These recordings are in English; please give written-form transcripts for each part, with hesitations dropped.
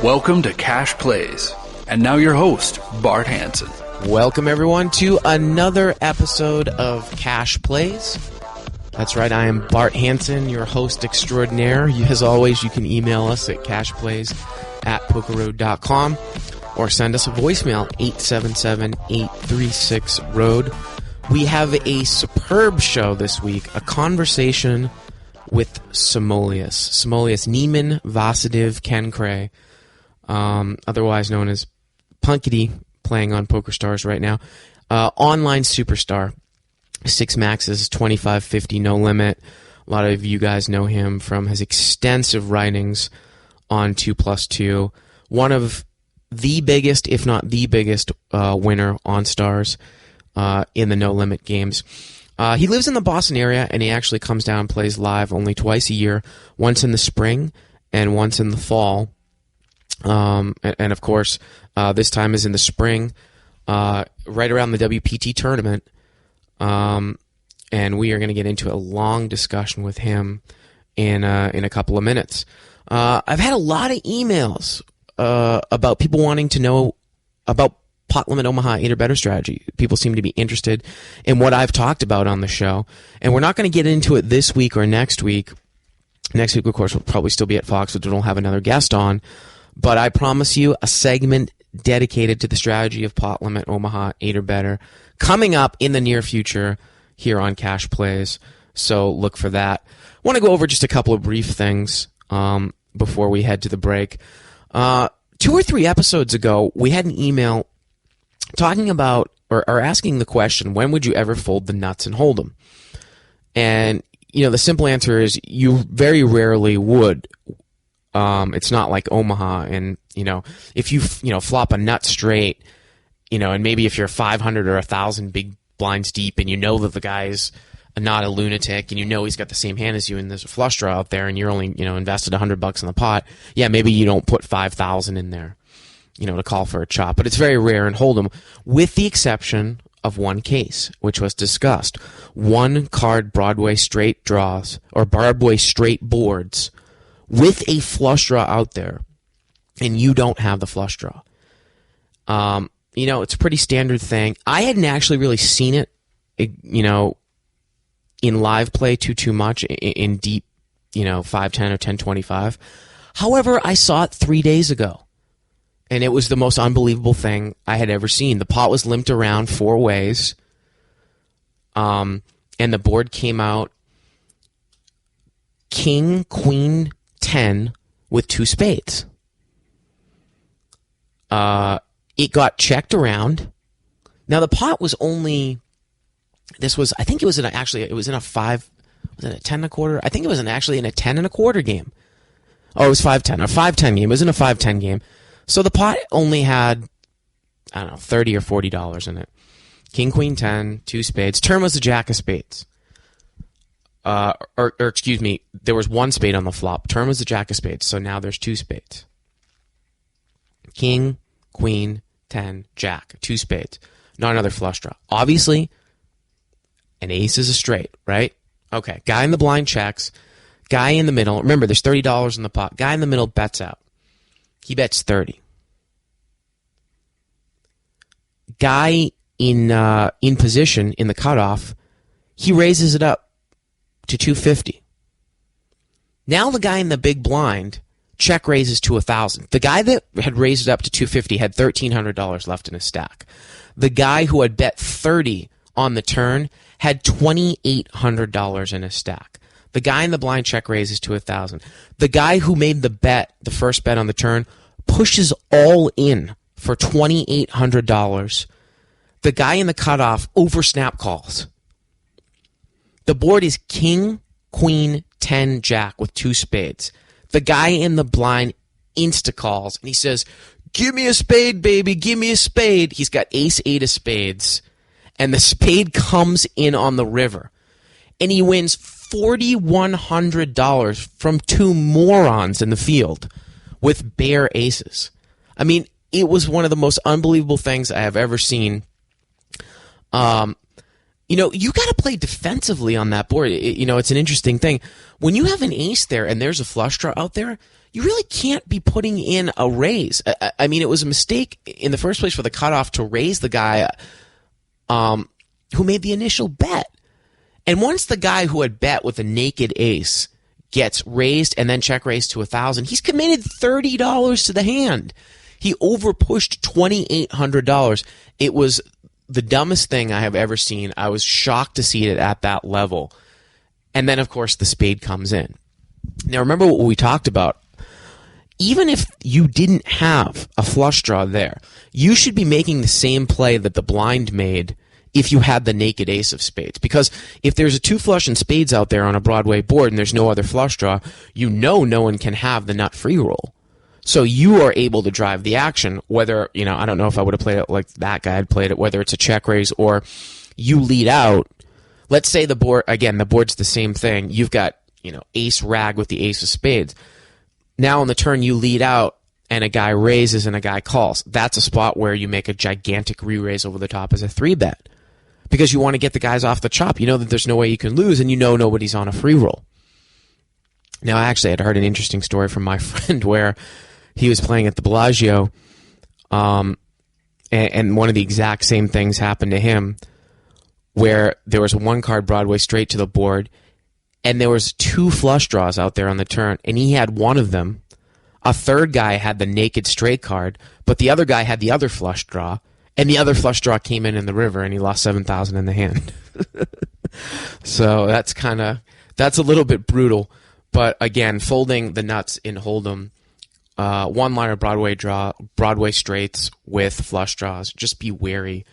Welcome to Cash Plays. And now your host, Bart Hanson. Welcome everyone to another episode of Cash Plays. That's right, I am Bart Hanson, your host extraordinaire. As always, you can email us at cashplays@pokerroad.com or send us a voicemail, 877-836-ROAD. We have a superb show this week, a conversation with Samoleus. Samoleus Neiman Vasudev Kenkray, otherwise known as Punkity, playing on PokerStars right now. Online superstar. 6 maxes, 25-50, no limit. A lot of you guys know him from his extensive writings on 2+2. One of the biggest, if not the biggest, winner on Stars in the no limit games. He lives in the Boston area, and he actually comes down and plays live only twice a year, once in the spring and once in the fall. And of course, this time is in the spring, right around the WPT tournament. And we are going to get into a long discussion with him in a couple of minutes. I've had a lot of emails about people wanting to know about pot limit Omaha 8 or better strategy. People seem to be interested in what I've talked about on the show, and we're not going to get into it this week or next week. Next week, of course, we'll probably still be at Foxwoods. We don't have another guest on, but I promise you a segment dedicated to the strategy of pot limit Omaha 8 or better coming up in the near future here on Cash Plays, so look for that. I want to go over just a couple of brief things before we head to the break. 2 or 3 episodes ago, we had an email talking about or asking the question, when would you ever fold the nuts and hold them? And, you know, the simple answer is you very rarely would. It's not like Omaha, and, you know, if you flop a nut straight, you know, and maybe if you're 500 or 1,000 big blinds deep, and you know that the guy's not a lunatic, and you know he's got the same hand as you, and there's a flush draw out there, and you're only, you know, invested $100 in the pot, yeah, maybe you don't put 5,000 in there, you know, to call for a chop. But it's very rare in Hold'em, with the exception of one case, which was discussed. 1 card Broadway straight draws, or Broadway straight boards, with a flush draw out there, and you don't have the flush draw. You know, it's a pretty standard thing. I hadn't actually really seen it, you know, in live play too much, in deep, you know, 5-10 or 10-25. However, I saw it 3 days ago, and it was the most unbelievable thing I had ever seen. The pot was limped around 4 ways, and the board came out King, Queen, 10 with 2 spades. It got checked around. Now the pot was only, I think it was in a 5, was it a 10 and a quarter? I think it was actually in a 10 and a quarter game. Oh, it was 5-10, a 5-10 game. It was in a 5-10 game. So the pot only had, I don't know, $30 or $40 in it. King, Queen, 10, 2 spades. Turn was the jack of spades. Or excuse me, there was 1 spade on the flop. Turn was the jack of spades, so now there's 2 spades. King, Queen, 10, Jack, 2 spades. Not another flush draw. Obviously, an ace is a straight, right? Okay, guy in the blind checks. Guy in the middle, remember, there's $30 in the pot. Guy in the middle bets out. He bets 30. Guy in position in the cutoff, he raises it up to 250. Now the guy in the big blind check raises to 1,000. The guy that had raised it up to 250 had $1,300 left in his stack. The guy who had bet 30 on the turn had $2,800 in his stack. The guy in the blind check raises to 1,000. The guy who made the first bet on the turn, pushes all in for $2,800. The guy in the cutoff over snap calls. The board is King, Queen, 10, Jack with 2 spades. The guy in the blind insta-calls, and he says, "Give me a spade, baby, give me a spade." He's got ace 8 of spades, and the spade comes in on the river. And he wins $4,100 from 2 morons in the field with bare aces. I mean, it was one of the most unbelievable things I have ever seen. You know, you got to play defensively on that board. You know, it's an interesting thing. When you have an ace there and there's a flush draw out there, you really can't be putting in a raise. I mean, it was a mistake in the first place for the cutoff to raise the guy who made the initial bet. And once the guy who had bet with a naked ace gets raised and then check raised to 1,000, he's committed $30 to the hand. He overpushed $2,800. It was the dumbest thing I have ever seen. I was shocked to see it at that level. And then, of course, the spade comes in. Now, remember what we talked about. Even if you didn't have a flush draw there, you should be making the same play that the blind made if you had the naked ace of spades. Because if there's a 2 flush and spades out there on a Broadway board and there's no other flush draw, you know no one can have the nut free roll. So you are able to drive the action, whether, I don't know if I would have played it like that guy had played it, whether it's a check raise or you lead out. Let's say the board's the same thing. You've got, ace rag with the ace of spades. Now on the turn you lead out and a guy raises and a guy calls. That's a spot where you make a gigantic re-raise over the top as a 3-bet. Because you want to get the guys off the chop. You know that there's no way you can lose, and you know nobody's on a free roll. Now, actually, I'd heard an interesting story from my friend where he was playing at the Bellagio, and one of the exact same things happened to him, where there was a 1-card Broadway straight to the board, and there was 2 flush draws out there on the turn, and he had one of them. A third guy had the naked straight card, but the other guy had the other flush draw, and the other flush draw came in the river, and he lost $7,000 in the hand. So that's a little bit brutal. But again, folding the nuts in Hold'em, one-liner Broadway draw, Broadway straights with flush draws. Just be wary,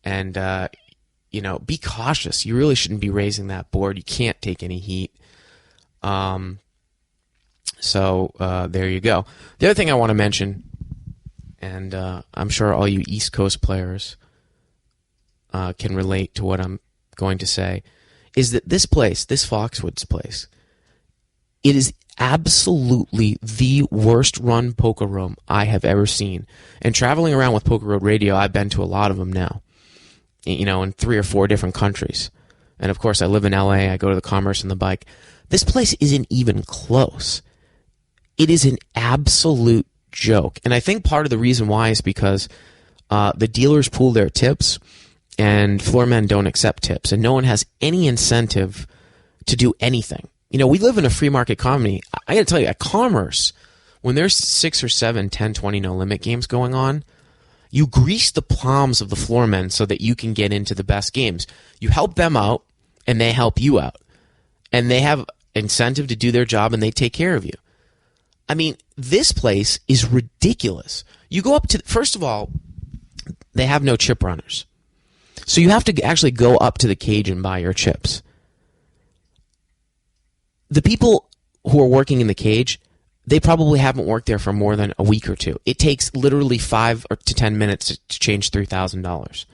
and be cautious. You really shouldn't be raising that board. You can't take any heat. So there you go. The other thing I want to mention, and I'm sure all you East Coast players can relate to what I'm going to say, is that this place, this Foxwoods place, it is absolutely the worst run poker room I have ever seen. And traveling around with Poker Road Radio, I've been to a lot of them now, in 3 or 4 different countries. And of course, I live in LA. I go to the Commerce and the Bike. This place isn't even close. It is an absolute joke. And I think part of the reason why is because the dealers pool their tips and floor men don't accept tips, and no one has any incentive to do anything. We live in a free market economy. I got to tell you, at Commerce, when there's 6 or 7, 10, 20 no-limit games going on, you grease the palms of the floor men so that you can get into the best games. You help them out, and they help you out. And they have incentive to do their job, and they take care of you. I mean, this place is ridiculous. You go up to, first of all, they have no chip runners. So you have to actually go up to the cage and buy your chips. The people who are working in the cage, they probably haven't worked there for more than a week or 2. It takes literally 5 to 10 minutes to change $3,000.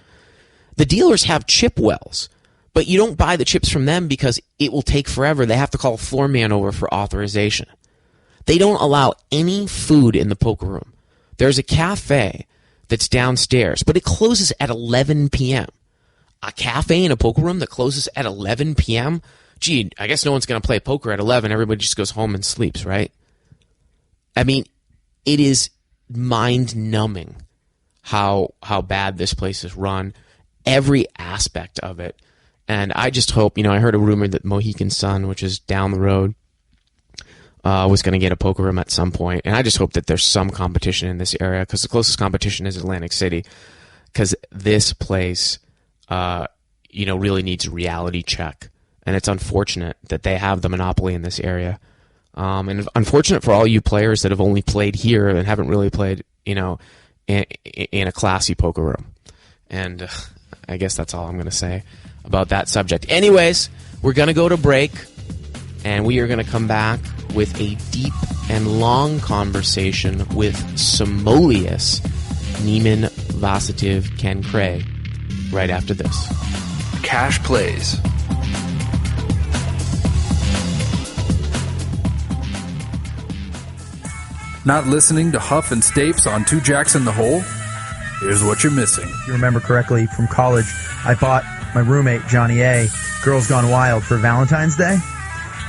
The dealers have chip wells, but you don't buy the chips from them because it will take forever. They have to call a floor man over for authorization. They don't allow any food in the poker room. There's a cafe that's downstairs, but it closes at 11 p.m. A cafe in a poker room that closes at 11 p.m.? Gee, I guess no one's going to play poker at 11. Everybody just goes home and sleeps, right? I mean, it is mind-numbing how bad this place is run, every aspect of it. And I just hope, I heard a rumor that Mohegan Sun, which is down the road, was going to get a poker room at some point. And I just hope that there's some competition in this area, because the closest competition is Atlantic City, because this place, really needs a reality check. And it's unfortunate that they have the monopoly in this area. And unfortunate for all you players that have only played here and haven't really played, in a classy poker room. And I guess that's all I'm going to say about that subject. Anyways, we're going to go to break, and we are going to come back with a deep and long conversation with Samoleus, Neiman Vasativ Ken Cray, right after this. Cash Plays. Not listening to Huff and Stapes on Two Jacks in the Hole? Here's what you're missing. You remember correctly from college, I bought my roommate, Johnny A., Girls Gone Wild for Valentine's Day.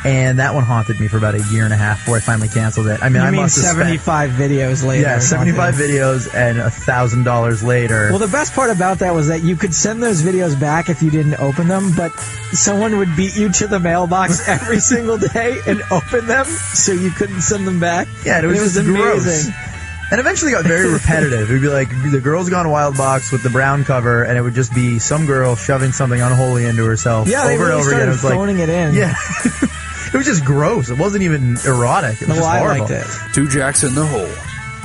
And that one haunted me for about a year and a half before I finally canceled it. I mean, You I mean must have 75 videos later? Yeah, 75 videos and $1,000 later. Well, the best part about that was that you could send those videos back if you didn't open them, but someone would beat you to the mailbox every single day and open them, so you couldn't send them back. Yeah, and it was just amazing. Gross. And eventually got very repetitive. It would be like the Girls Gone Wild box with the brown cover, and it would just be some girl shoving something unholy into herself Yeah, over they really and over again. It was phoning it in. Yeah. It was just gross. It wasn't even erotic. It was just horrible. I liked it. Two Jacks in the Hole.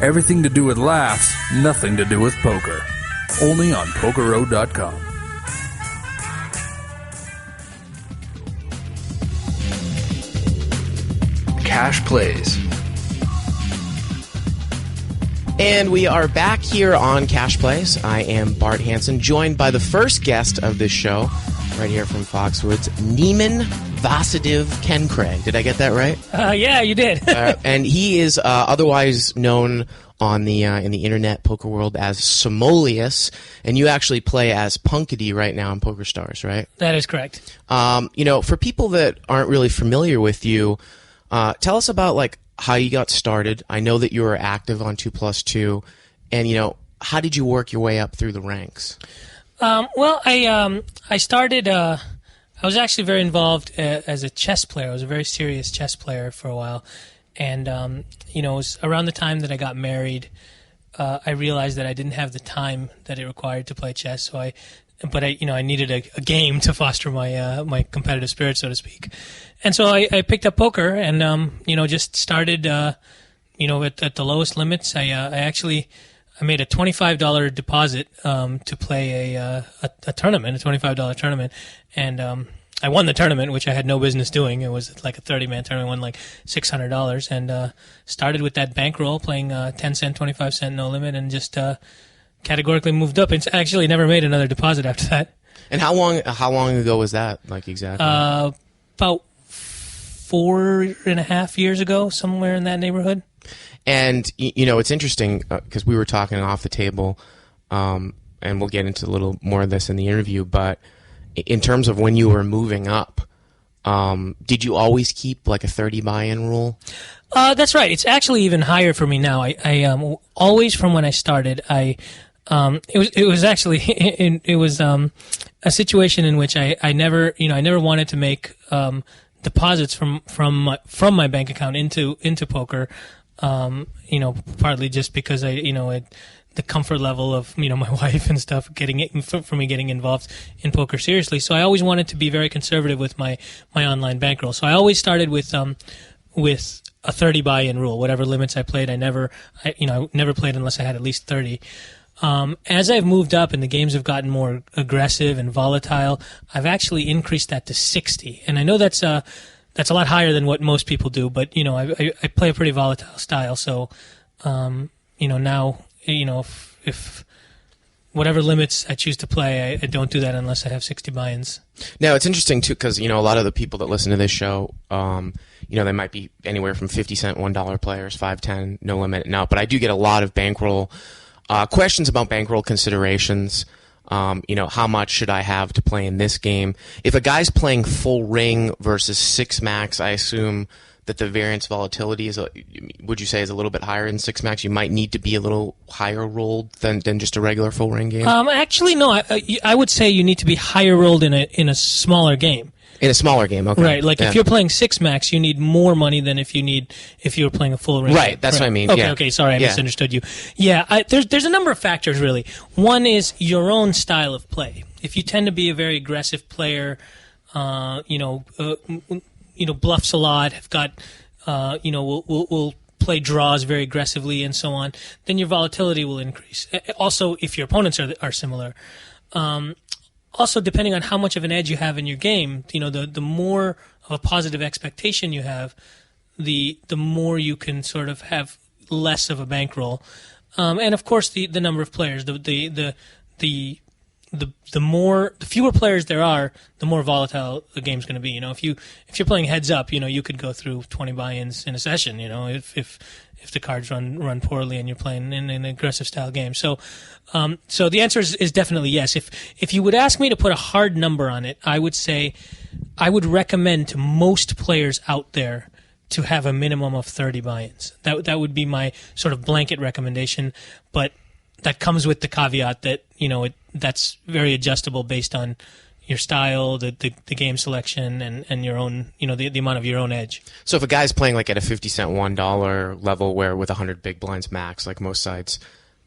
Everything to do with laughs, nothing to do with poker. Only on PokerRoad.com. Cash Plays. And we are back here on Cash Plays. I am Bart Hanson, joined by the first guest of this show, right here from Foxwoods, Neiman Vasudev Kenkray. Did I get that right? Yeah, you did. And he is otherwise known on the in the internet poker world as Samoleus, and you actually play as Punkity right now in PokerStars, right? That is correct. For people that aren't really familiar with you, tell us about how you got started. I know that you were active on 2+2, and how did you work your way up through the ranks? Well, I started. I was actually very involved as a chess player. I was a very serious chess player for a while, and it was around the time that I got married. I realized that I didn't have the time that it required to play chess. So I needed a game to foster my my competitive spirit, so to speak. And so I picked up poker and just started at the lowest limits. I made a $25 deposit to play a tournament, a $25 tournament, and I won the tournament, which I had no business doing. It was like a 30-man tournament. I won like $600, and started with that bankroll, playing 10 cent, 25 cent, no limit, and just categorically moved up. It's actually never made another deposit after that. And how long ago was that, exactly? About 4.5 years ago, somewhere in that neighborhood. And it's interesting because we were talking off the table, and we'll get into a little more of this in the interview. But in terms of when you were moving up, did you always keep like a 30 buy-in rule? That's right. It's actually even higher for me now. I always, from when I started, it was actually it was a situation in which I never wanted to make deposits from my bank account into poker. Partly just because the comfort level of my wife and stuff for me getting involved in poker seriously. So I always wanted to be very conservative with my online bankroll. So I always started with a 30 buy-in rule. Whatever limits I played, I never played unless I had at least 30. As I've moved up and the games have gotten more aggressive and volatile, I've actually increased that to 60. And I know that's a lot higher than what most people do, but I play a pretty volatile style. So now if whatever limits I choose to play, I don't do that unless I have 60 buy-ins. Now, it's interesting, too, because, a lot of the people that listen to this show, they might be anywhere from 50 cent, $1 players, 5, 10, no limit. No, but I do get a lot of bankroll questions about bankroll considerations. How much should I have to play in this game? If a guy's playing full ring versus 6 max, I assume that the variance volatility would you say is a little bit higher than 6 max? You might need to be a little higher rolled than just a regular full ring game? Actually, no. I would say you need to be higher rolled in a smaller game. In a smaller game, okay. Right, if you're playing 6 max, you need more money than if you were playing a full ring. Right, that's what I mean. Okay, sorry, I misunderstood you. Yeah, there's a number of factors, really. One is your own style of play. If you tend to be a very aggressive player, bluffs a lot, have got, will play draws very aggressively and so on, then your volatility will increase. Also, if your opponents are similar. Also, depending on how much of an edge you have in your game, the more of a positive expectation you have, the more you can sort of have less of a bankroll. And of course, the number of players, the the fewer players there are, the more volatile the game's going to be. If you're playing heads up, you could go through 20 buy-ins in a session. If the cards run poorly and you're playing in an aggressive style game. So the answer is definitely yes. If you would ask me to put a hard number on it, I would say I would recommend to most players out there to have a minimum of 30 buy-ins. That would be my sort of blanket recommendation, but that comes with the caveat that that's very adjustable based on your style, the game selection, and your own the amount of your own edge. So if a guy's playing like at a 50-cent $1 level, where with 100 big blinds max, like most sites,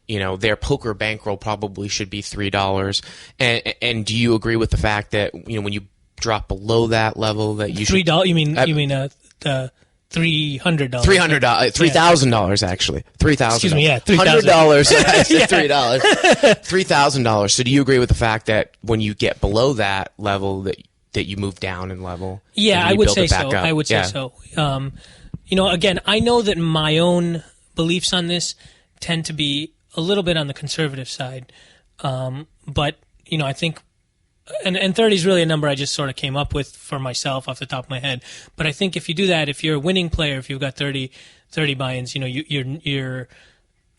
their poker bankroll probably should be $3. And do you agree with the fact that when you drop below that level that you should $3? You mean the $300? $3,000 actually. $3,000. Excuse me, yeah, $100. I said $3. $3,000. So do you agree with the fact that when you get below that level that you move down in level? Yeah, I would say so. I would say so. Again, I know that my own beliefs on this tend to be a little bit on the conservative side, but I think. And 30 is really a number I just sort of came up with for myself off the top of my head. But I think if you do that, if you're a winning player, if you've got 30 buy-ins, your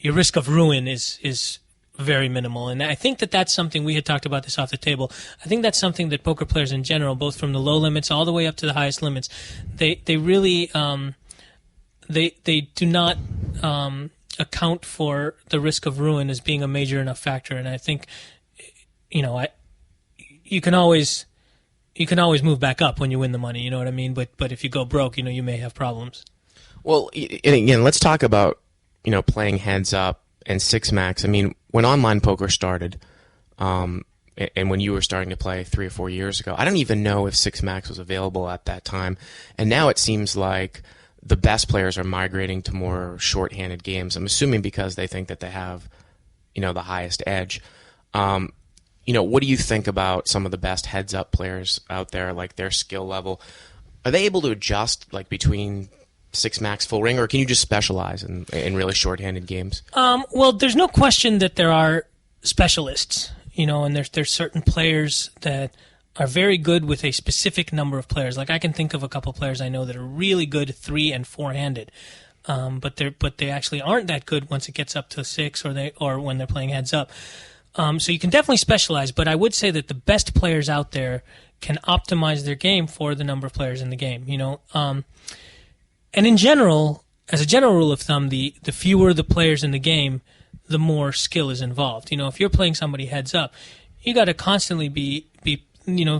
risk of ruin is very minimal. And I think that's something, we had talked about this off the table. I think that's something that poker players in general, both from the low limits all the way up to the highest limits, they really they do not account for the risk of ruin as being a major enough factor. And I think you can always move back up when you win the money, you know what I mean? But if you go broke, you may have problems. Well, and again, let's talk about, playing heads up and six max. I mean, when online poker started, and when you were starting to play 3 or 4 years ago, I don't even know if six max was available at that time. And now it seems like the best players are migrating to more short-handed games. I'm assuming because they think that they have, the highest edge. What do you think about some of the best heads-up players out there, like their skill level? Are they able to adjust like between six max, full ring, or can you just specialize in really short-handed games? Well, there's no question that there are specialists, and there's certain players that are very good with a specific number of players. Like I can think of a couple players I know that are really good 3 and 4-handed, but they actually aren't that good once it gets up to 6 or when they're playing heads up. So you can definitely specialize, but I would say that the best players out there can optimize their game for the number of players in the game, And in general, as a general rule of thumb, the fewer the players in the game, the more skill is involved. If you're playing somebody heads up, you got to constantly be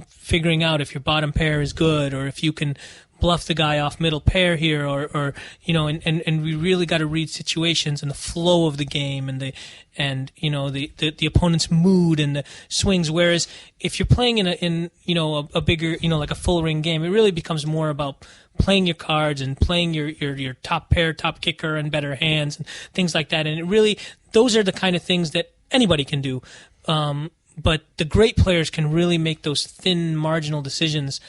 figuring out if your bottom pair is good or if you can bluff the guy off middle pair here or and we really got to read situations and the flow of the game and the opponent's mood and the swings, whereas if you're playing in a bigger like a full ring game, it really becomes more about playing your cards and playing your top pair, top kicker and better hands and things like that, and it really, those are the kind of things that anybody can do, but the great players can really make those thin marginal decisions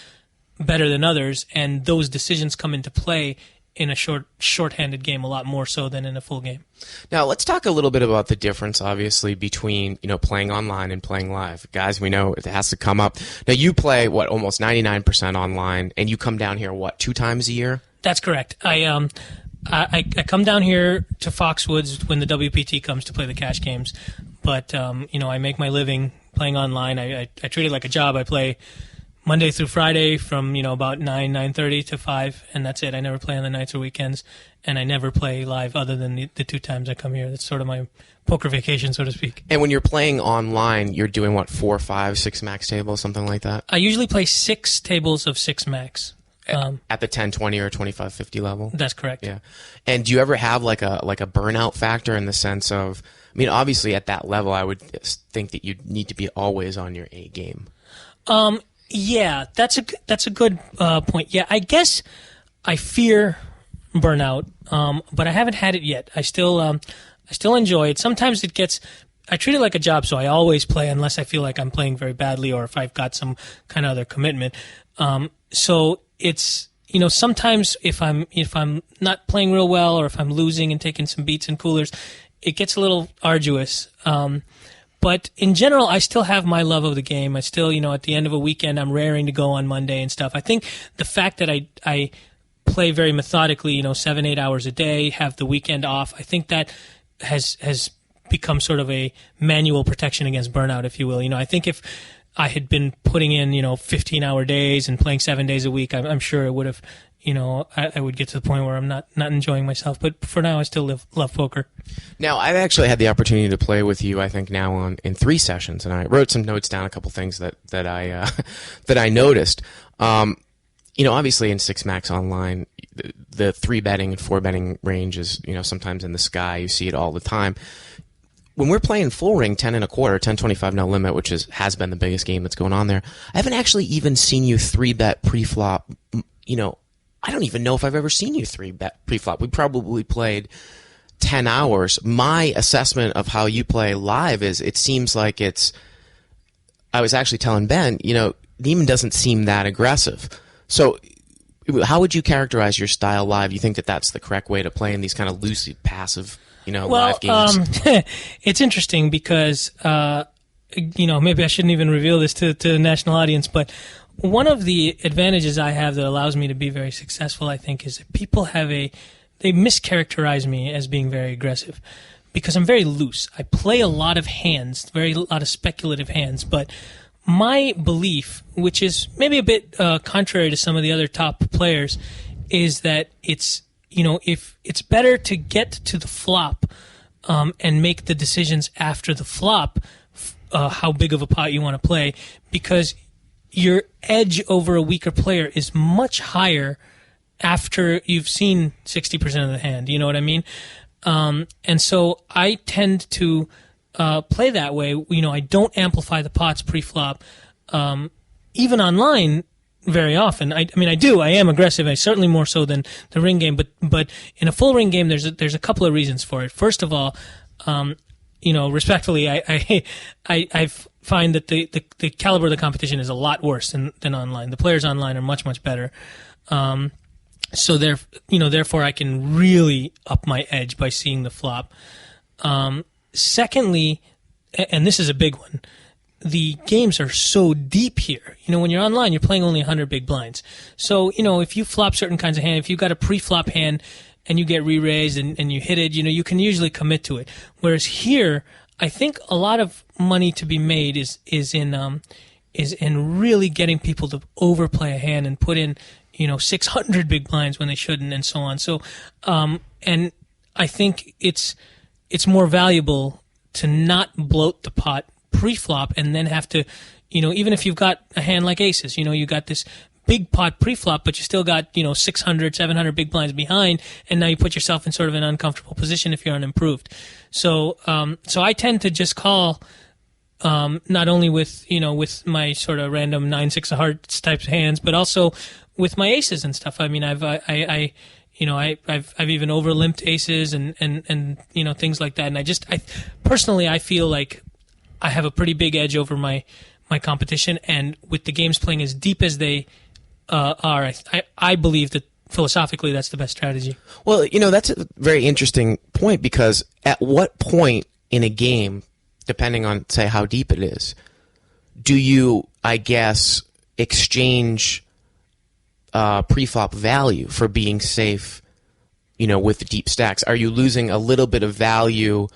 better than others, and those decisions come into play in a short-handed game a lot more so than in a full game. Now, let's talk a little bit about the difference, obviously, between playing online and playing live. Guys, we know it has to come up. Now, you play, almost 99% online, and you come down here, 2 times a year? That's correct. I come down here to Foxwoods when the WPT comes to play the cash games, but, I make my living playing online. I treat it like a job. I play Monday through Friday from, about 9:30 to 5, and that's it. I never play on the nights or weekends, and I never play live other than the 2 times I come here. That's sort of my poker vacation, so to speak. And when you're playing online, you're doing, 4, 5, 6 max tables, something like that? I usually play 6 tables of 6 max. At the 10-20 or 25-50 level? That's correct. Yeah. And do you ever have like a burnout factor in the sense of, obviously at that level, I would think that you'd need to be always on your A game. Yeah, that's a good point. Yeah, I guess I fear burnout, but I haven't had it yet. I still enjoy it. Sometimes I treat it like a job, so I always play unless I feel like I'm playing very badly or if I've got some kind of other commitment. So it's, sometimes if I'm not playing real but if I'm losing and taking some beats and coolers, it gets a little arduous. But in general, I still have my love of the game. I still, at the end of a weekend, I'm raring to go on Monday and stuff. I think the fact that I play very methodically, 7-8 hours a day, have the weekend off, I think that has become sort of a manual protection against burnout, if you will. I think if I had been putting in, 15-hour days and playing 7 days a week, I'm sure it would have, I would get to the point where I'm not enjoying myself. But for now, I still love poker. Now, I've actually had the opportunity to play with you, I think, now in 3 sessions, and I wrote some notes down, a couple things that I that I noticed. Obviously in 6 Max Online, the 3-betting and 4-betting range is, sometimes in the sky. You see it all the time. When we're playing full ring, 10 1/4, 10-25 no limit, which has been the biggest game that's going on there, I haven't actually even seen you 3-bet pre-flop. I don't even know if I've ever seen you 3-bet pre-flop. We probably played 10 hours. My assessment of how you play live is it seems like I was actually telling Ben, Neiman doesn't seem that aggressive. So how would you characterize your style live? Do you think that that's the correct way to play in these kind of loosey, passive, live games? It's interesting because, maybe I shouldn't even reveal this to the national audience, but one of the advantages I have that allows me to be very successful, I think, is that people they mischaracterize me as being very aggressive because I'm very loose. I play a lot of hands, a lot of speculative hands, but my belief, which is maybe a bit contrary to some of the other top players, is that it's if it's better to get to the flop and make the decisions after the flop, how big of a pot you want to play, because your edge over a weaker player is much higher after you've seen 60% of the hand. You know what I mean? And so I tend to play that way. I don't amplify the pots pre-flop, even online very often. I mean, I do. I am aggressive. I certainly more so than the ring game. But in a full ring game, there's a couple of reasons for it. First of all, respectfully, I find that the caliber of the competition is a lot worse than online. The players online are much, much better. So therefore I can really up my edge by seeing the flop. Secondly, and this is a big one, the games are so deep here. When you're online, you're playing only 100 big blinds. So, if you flop certain kinds of hand, if you've got a pre-flop hand and you get re-raised and you hit it, you can usually commit to it. Whereas here, I think a lot of money to be made is in really getting people to overplay a hand and put in, 600 big blinds when they shouldn't, and so on. So, and I think it's more valuable to not bloat the pot pre-flop and then have to, even if you've got a hand like aces, you got this big pot pre-flop, but you still got, 600, 700 big blinds behind, and now you put yourself in sort of an uncomfortable position if you're unimproved. So, so I tend to just call, not only with my sort of random 9-6 of hearts types of hands, but also with my aces and stuff. I mean, I've even overlimped aces and things like that. And I personally, I feel like I have a pretty big edge over my competition. And with the games playing as deep as they are, I believe that philosophically that's the best strategy. Well, that's a very interesting point, because at what point in a game, depending on, say, how deep it is, do you, I guess, exchange pre-flop value for being safe, with the deep stacks? Are you losing a little bit of value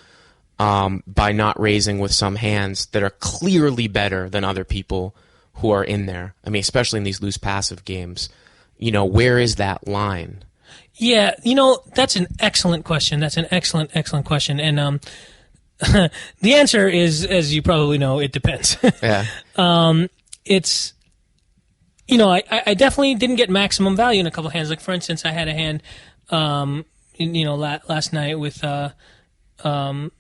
by not raising with some hands that are clearly better than other people who are in there? I mean, especially in these loose passive games, where is that line? Yeah, that's an excellent question. That's an excellent question. And the answer is, as you probably know, it depends. Yeah. It's, I definitely didn't get maximum value in a couple of hands. Like, for instance, I had a hand, last night with, with a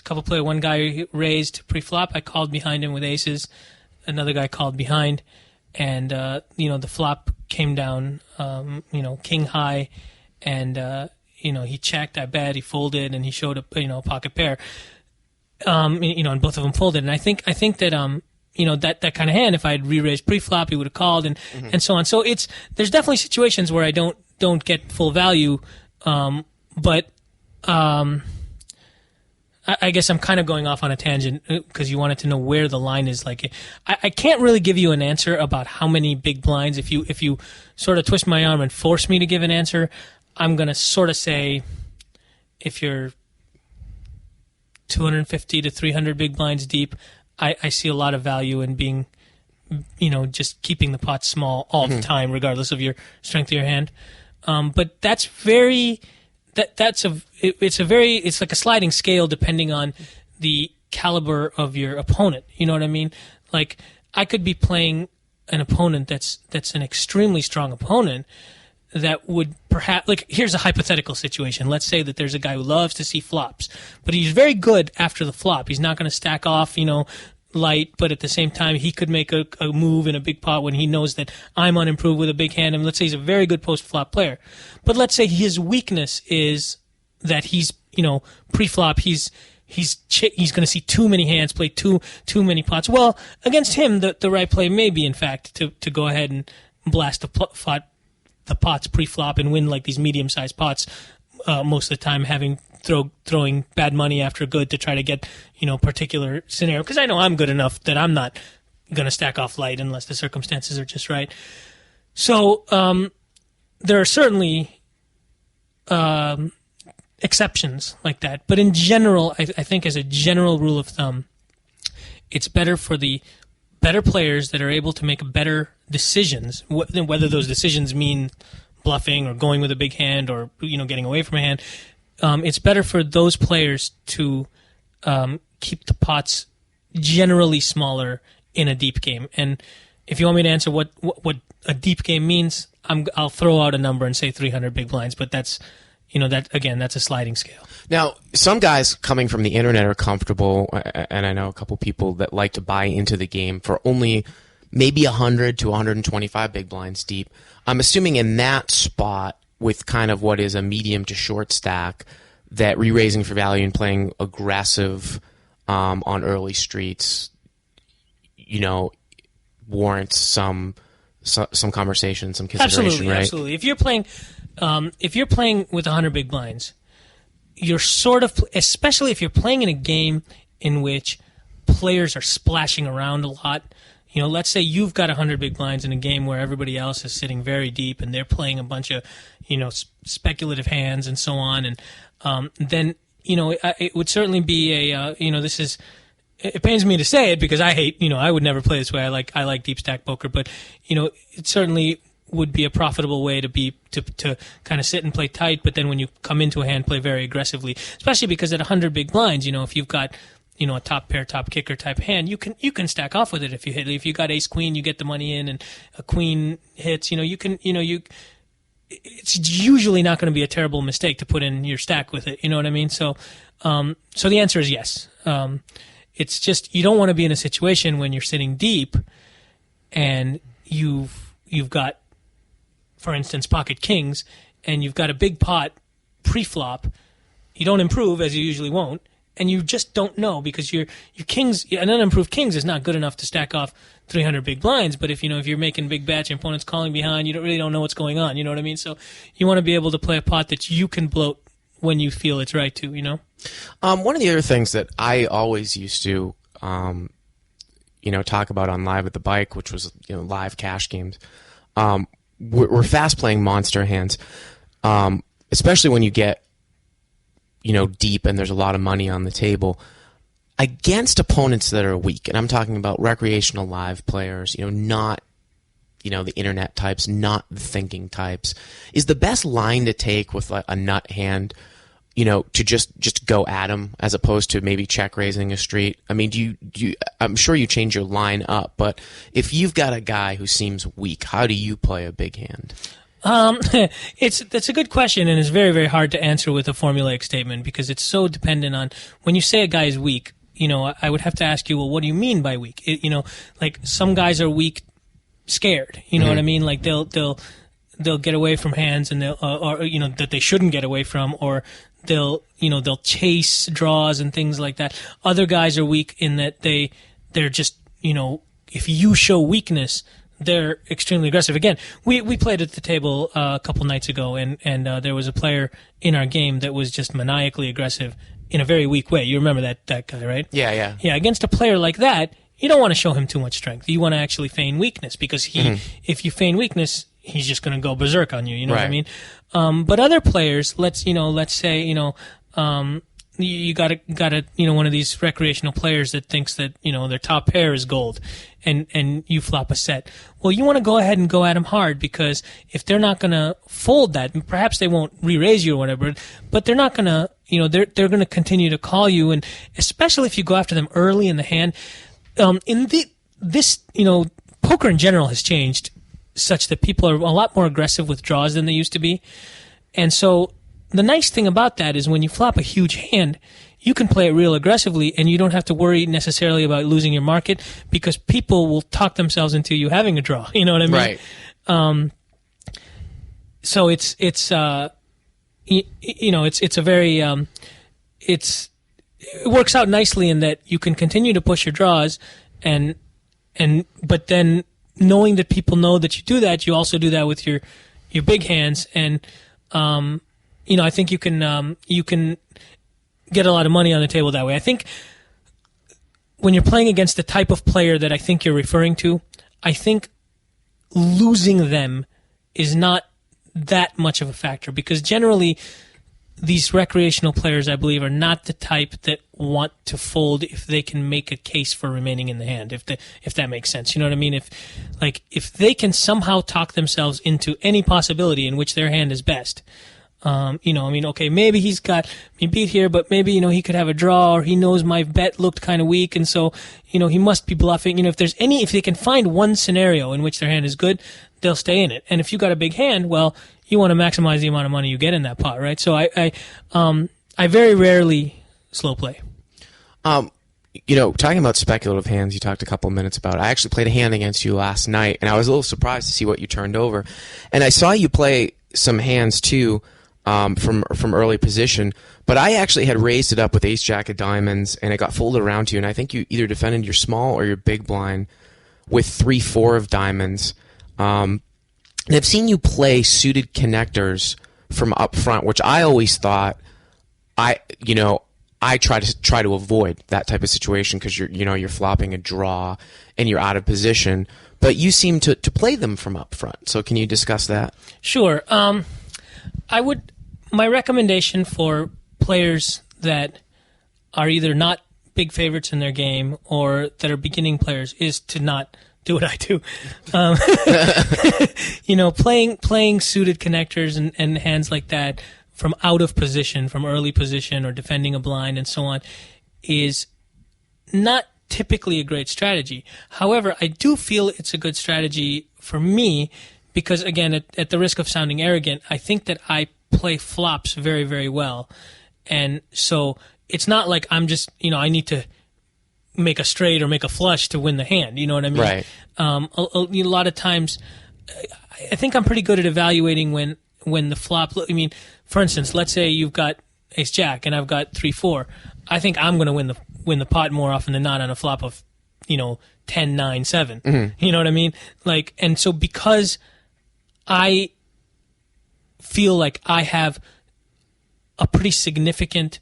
couple player. One guy raised pre-flop. I called behind him with aces. Another guy called behind, and the flop came down, king high, and he checked. I bet he folded, and he showed a pocket pair. And both of them folded. And I think that that kind of hand, if I had re-raised pre-flop, he would have called, and so on. So there's definitely situations where I don't get full value, but I guess I'm kind of going off on a tangent because you wanted to know where the line is. Like, I can't really give you an answer about how many big blinds. If you sort of twist my arm and force me to give an answer, I'm going to sort of say if you're 250 to 300 big blinds deep, I see a lot of value in being, just keeping the pot small all the time, regardless of your strength of your hand. But that's very... It's like a sliding scale depending on the caliber of your opponent. You know what I mean? Like, I could be playing an opponent that's an extremely strong opponent that would perhaps, like, here's a hypothetical situation. Let's say that there's a guy who loves to see flops, but he's very good after the flop. He's not going to stack off, light, but at the same time, he could make a move in a big pot when he knows that I'm unimproved with a big hand. And let's say he's a very good post-flop player. But let's say his weakness is that he's, pre-flop, he's going to see too many hands, play too many pots. Well, against him, the right play may be, in fact, to go ahead and blast the pots pre-flop and win like these medium-sized pots most of the time, throwing bad money after good to try to get, particular scenario. Because I know I'm good enough that I'm not going to stack off light unless the circumstances are just right. So there are certainly exceptions like that. But in general, I think as a general rule of thumb, it's better for the better players that are able to make better decisions, whether those decisions mean bluffing or going with a big hand or getting away from a hand. It's better for those players to keep the pots generally smaller in a deep game. And if you want me to answer what a deep game means, I'll throw out a number and say 300 big blinds. But that's that's a sliding scale. Now, some guys coming from the internet are comfortable, and I know a couple people that like to buy into the game for only maybe 100 to 125 big blinds deep. I'm assuming in that spot, with kind of what is a medium to short stack, that re-raising for value and playing aggressive on early streets, warrants some conversation, some consideration, absolutely, right? Absolutely. If you're playing with 100 big blinds, you're sort of, especially if you're playing in a game in which players are splashing around a lot. Let's say you've got 100 big blinds in a game where everybody else is sitting very deep and they're playing a bunch of, speculative hands and so on. And then, it would certainly be it pains me to say it because I hate, I would never play this way. I like deep stack poker, but, it certainly would be a profitable way to kind of sit and play tight. But then when you come into a hand, play very aggressively, especially because at 100 big blinds, if you've got, a top pair, top kicker type hand, you can stack off with it if you hit it. If you got ace queen, you get the money in, and a queen hits. It's usually not going to be a terrible mistake to put in your stack with it. You know what I mean? So the answer is yes. It's just you don't want to be in a situation when you're sitting deep, and you've got, for instance, pocket kings, and you've got a big pot pre-flop. You don't improve, as you usually won't. And you just don't know because your kings, an unimproved kings is not good enough to stack off 300 big blinds. But if you're making big bets, your opponent's calling behind, you don't know what's going on. You know what I mean? So you want to be able to play a pot that you can bloat when you feel it's right to. One of the other things that I always used to, talk about on Live at the Bike, which was live cash games, we're fast playing monster hands, especially when you get deep and there's a lot of money on the table against opponents that are weak. And I'm talking about recreational live players, not, the internet types, not the thinking types. Is the best line to take with a nut hand, to just go at them as opposed to maybe check raising a street? I mean, do you, I'm sure you change your line up, but if you've got a guy who seems weak, how do you play a big hand? That's a good question, and it's very, very hard to answer with a formulaic statement because it's so dependent on when you say a guy is weak. I would have to ask you, well, what do you mean by weak? Like some guys are weak, scared. You know what I mean? Like they'll get away from hands and they'll or that they shouldn't get away from, or they'll chase draws and things like that. Other guys are weak in that they're just if you show weakness, they're extremely aggressive. Again, we played at the table a couple nights ago, and there was a player in our game that was just maniacally aggressive, in a very weak way. You remember that guy, right? Yeah. Yeah, against a player like that, you don't want to show him too much strength. You want to actually feign weakness because if you feign weakness, he's just going to go berserk on you. You know what I mean? But other players, let's say, you got one of these recreational players that thinks that, their top pair is gold and you flop a set. Well, you want to go ahead and go at them hard because if they're not going to fold that, perhaps they won't re-raise you or whatever, but they're not going to, they're going to continue to call you, and especially if you go after them early in the hand. Poker in general has changed such that people are a lot more aggressive with draws than they used to be. And so the nice thing about that is when you flop a huge hand, you can play it real aggressively and you don't have to worry necessarily about losing your market because people will talk themselves into you having a draw. You know what I mean? Right. So it's a very, it works out nicely in that you can continue to push your draws but then knowing that people know that you do that, you also do that with your big hands, and I think you can get a lot of money on the table that way. I think when you're playing against the type of player that I think you're referring to, I think losing them is not that much of a factor because generally these recreational players, I believe, are not the type that want to fold if they can make a case for remaining in the hand, if that makes sense. You know what I mean? If they can somehow talk themselves into any possibility in which their hand is best, okay, maybe he's got me beat here, but maybe, he could have a draw, or he knows my bet looked kind of weak, and so, he must be bluffing. If they can find one scenario in which their hand is good, they'll stay in it. And if you got a big hand, well, you want to maximize the amount of money you get in that pot, right? So I very rarely slow play. Talking about speculative hands, you talked a couple minutes about. I actually played a hand against you last night, and I was a little surprised to see what you turned over. And I saw you play some hands too from early position, but I actually had raised it up with ace jack of diamonds, and it got folded around to you. And I think you either defended your small or your big blind with 3-4 of diamonds. And I've seen you play suited connectors from up front, which I always thought I try to avoid that type of situation because you're flopping a draw and you're out of position. But you seem to play them from up front. So can you discuss that? Sure. My recommendation for players that are either not big favorites in their game or that are beginning players is to not do what I do. Playing suited connectors and hands like that from out of position, from early position, or defending a blind and so on, is not typically a great strategy. However, I do feel it's a good strategy for me because, again, at the risk of sounding arrogant, I think that I play flops very, very well. And so it's not like I'm just, I need to make a straight or make a flush to win the hand. You know what I mean? Right. A lot of times, I think I'm pretty good at evaluating when the flop. For instance, let's say you've got ace jack and I've got 3-4. I think I'm going to win the pot more often than not on a flop of 10-9-7. Mm-hmm. You know what I mean? And so because I feel like I have a pretty significant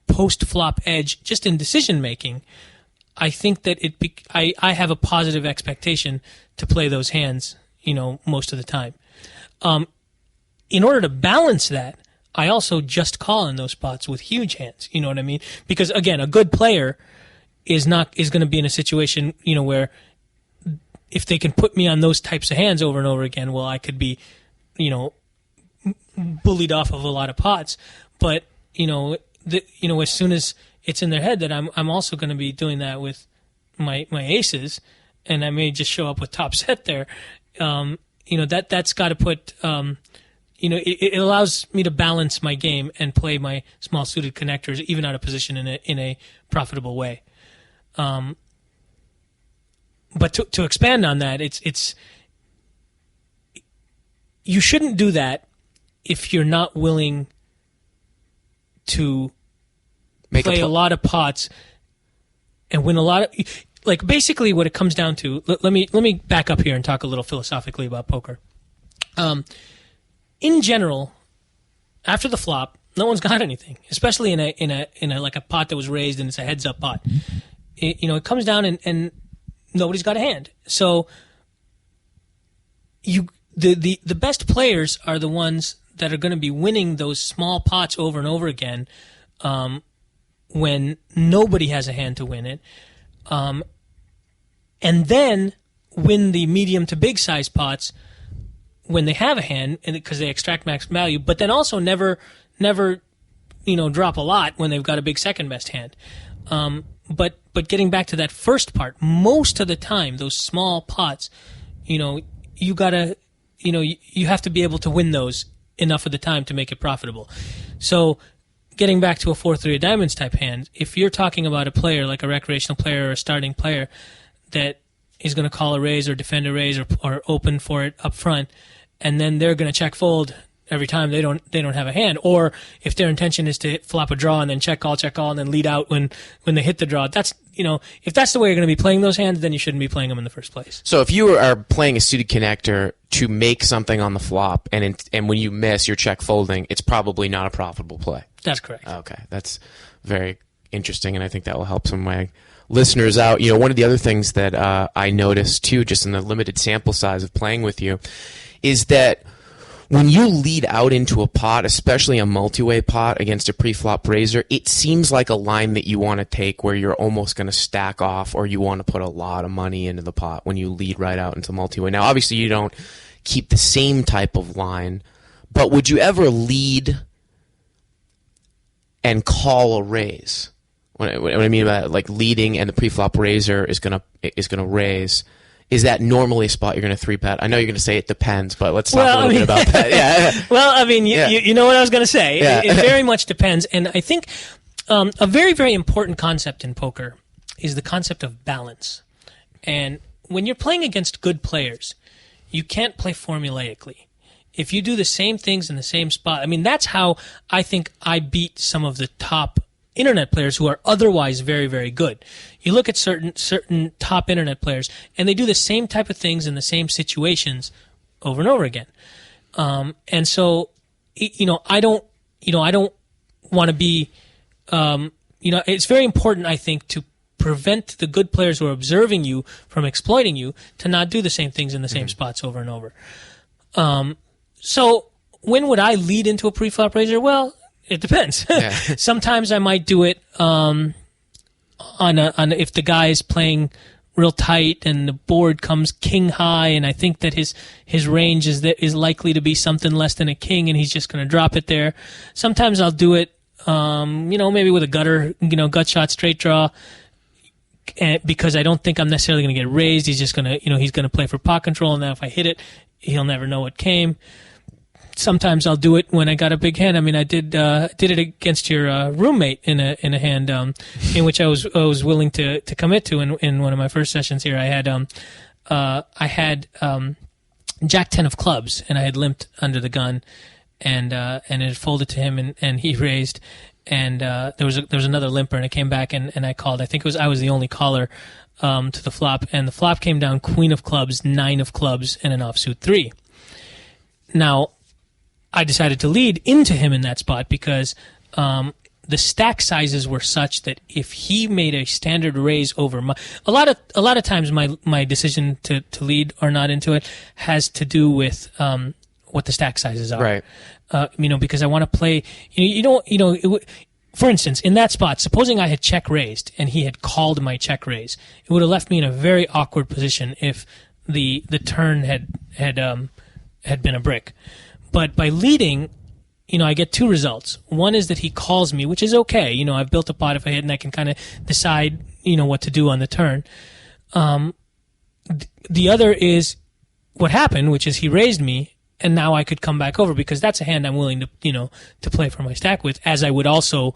post-flop edge just in decision-making, I think that I have a positive expectation to play those hands, most of the time. In order to balance that, I also just call in those spots with huge hands, you know what I mean? Because, again, a good player is going to be in a situation, where if they can put me on those types of hands over and over again, well, I could be, bullied off of a lot of pots. But, as soon as it's in their head that I'm also going to be doing that with my aces, and I may just show up with top set there. That's got to put. It allows me to balance my game and play my small suited connectors even out of position in a profitable way. But to expand on that, it's you shouldn't do that if you're not willing to play a lot of pots and win a lot of, basically what it comes down to. Let me back up here and talk a little philosophically about poker. In general, after the flop, No one's got anything, especially in a like a pot that was raised and it's a heads up pot. It comes down and nobody's got a hand. So the best players are the ones that are going to be winning those small pots over and over again when nobody has a hand to win it, and then win the medium to big size pots when they have a hand, because they extract max value, but then also never drop a lot when they've got a big second best hand. But getting back to that first part, most of the time, those small pots, you have to be able to win those enough of the time to make it profitable. So getting back to a 4-3 of diamonds type hand, if you're talking about a player like a recreational player or a starting player that is going to call a raise or defend a raise or open for it up front, and then they're going to check fold every time they don't have a hand, or if their intention is to flop a draw and then check call and then lead out when they hit the draw, that's if that's the way you're going to be playing those hands, then you shouldn't be playing them in the first place. So if you are playing a suited connector to make something on the flop, and when you miss, you're check folding, it's probably not a profitable play. That's correct. Okay, that's very interesting, and I think that will help some of my listeners out. One of the other things that I noticed too, just in the limited sample size of playing with you, is that when you lead out into a pot, especially a multi-way pot against a pre-flop raiser, it seems like a line that you want to take where you're almost going to stack off, or you want to put a lot of money into the pot when you lead right out into multi-way. Now, obviously, you don't keep the same type of line, but would you ever lead and call a raise? What I mean by like leading and the pre-flop raiser is gonna raise. Is that normally a spot you're going to 3-bet? I know you're going to say it depends, but let's talk a little bit about that. Yeah. Well, I mean, you know what I was going to say. Yeah. It very much depends. And I think a very, very important concept in poker is the concept of balance. And when you're playing against good players, you can't play formulaically. If you do the same things in the same spot, I mean, that's how I think I beat some of the top internet players who are otherwise very, very good. You look at certain top internet players, and they do the same type of things in the same situations over and over again. And so, I don't want to be, it's very important, I think, to prevent the good players who are observing you from exploiting you to not do the same things in the same spots over and over. So when would I lead into a pre-flop raiser? Well, it depends. Yeah. Sometimes I might do it on if the guy is playing real tight and the board comes king high, and I think that his range is likely to be something less than a king, and he's just going to drop it there. Sometimes I'll do it, maybe with a gutter, gut shot straight draw, because I don't think I'm necessarily going to get raised. He's just going to, he's going to play for pot control, and now if I hit it, he'll never know what came. Sometimes I'll do it when I got a big hand. I mean, I did it against your roommate in a hand in which I was willing to commit to in one of my first sessions here. I had Jack 10 of clubs, and I had limped under the gun, and it had folded to him, and he raised, and there was another limper, and it came back, and I called. I think I was the only caller to the flop, and the flop came down queen of clubs, 9 of clubs, and an offsuit 3. Now, I decided to lead into him in that spot because the stack sizes were such that if he made a standard raise over a lot of times my decision to lead or not into it has to do with what the stack sizes are. Right. Because I want to play. For instance, in that spot, supposing I had check raised and he had called my check raise, it would have left me in a very awkward position if the turn had been a brick. But by leading, I get 2 results. One is that he calls me, which is okay. I've built a pot if I hit, and I can kind of decide, what to do on the turn. The other is what happened, which is he raised me, and now I could come back over because that's a hand I'm willing to, to play for my stack with, as I would also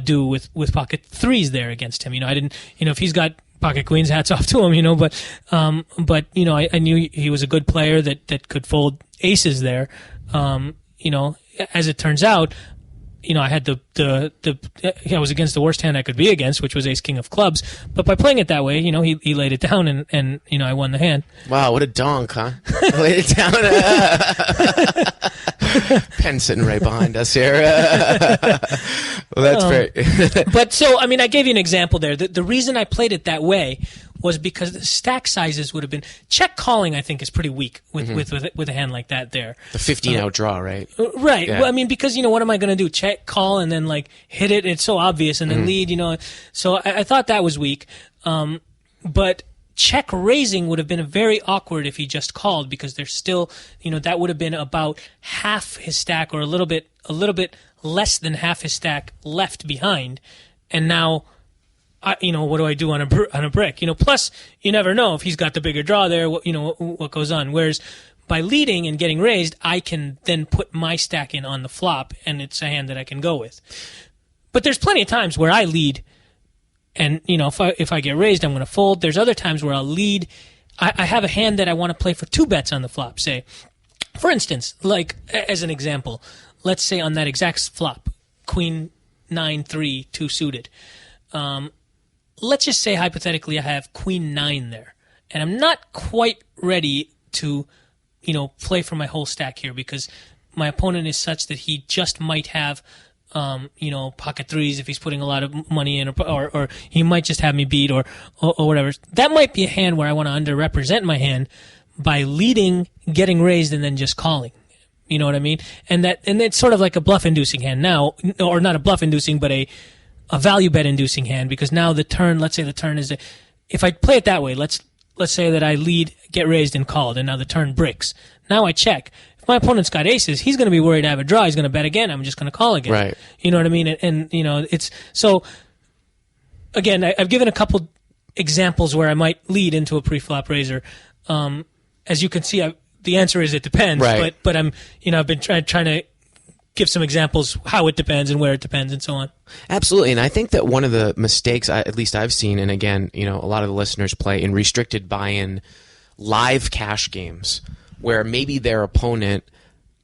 do with pocket 3s there against him. I didn't, if he's got pocket queens, hats off to him, but I knew he was a good player that could fold aces there. As it turns out, I had I was against the worst hand I could be against, which was ace king of clubs. But by playing it that way, he laid it down and I won the hand. Wow, what a donk, huh? Laid it down. Pen sitting right behind us here. Well, that's great. But so, I mean, I gave you an example there. The reason I played it that way was because the stack sizes would have been check calling. I think is pretty weak with a hand like that. There, the 15-out draw, right? Right. Yeah. Well, I mean, because what am I going to do? Check, call, and then like hit it. It's so obvious, and then lead. So I thought that was weak. But check raising would have been very awkward if he just called, because there's still, that would have been about half his stack, or a little bit less than half his stack left behind, and now. What do I do on a brick? Plus you never know if he's got the bigger draw there. What goes on? Whereas by leading and getting raised, I can then put my stack in on the flop, and it's a hand that I can go with. But there's plenty of times where I lead, and if I get raised, I'm going to fold. There's other times where I'll lead. I have a hand that I want to play for 2 bets on the flop. Say, for instance, like as an example, let's say on that exact flop, Queen 9-3 2 suited. Let's just say hypothetically I have Queen 9 there, and I'm not quite ready to, play for my whole stack here, because my opponent is such that he just might have, pocket threes if he's putting a lot of money in, or he might just have me beat, or whatever. That might be a hand where I want to underrepresent my hand by leading, getting raised, and then just calling. You know what I mean? And it's sort of like a bluff-inducing hand now, or not a bluff-inducing, but a value bet inducing hand, because now the turn, let's say the turn is, if I play it that way, let's say that I lead, get raised, and called, and now the turn bricks. Now I check. If my opponent's got aces, he's going to be worried I have a draw. He's going to bet again. I'm just going to call again. Right. You know what I mean? And it's, so, again, I've given a couple examples where I might lead into a preflop raiser. As you can see, the answer is it depends. Right. But I'm, I've been trying to give some examples how it depends and where it depends and so on. Absolutely. And I think that one of the mistakes, at least I've seen, and again, a lot of the listeners play in restricted buy-in live cash games, where maybe their opponent,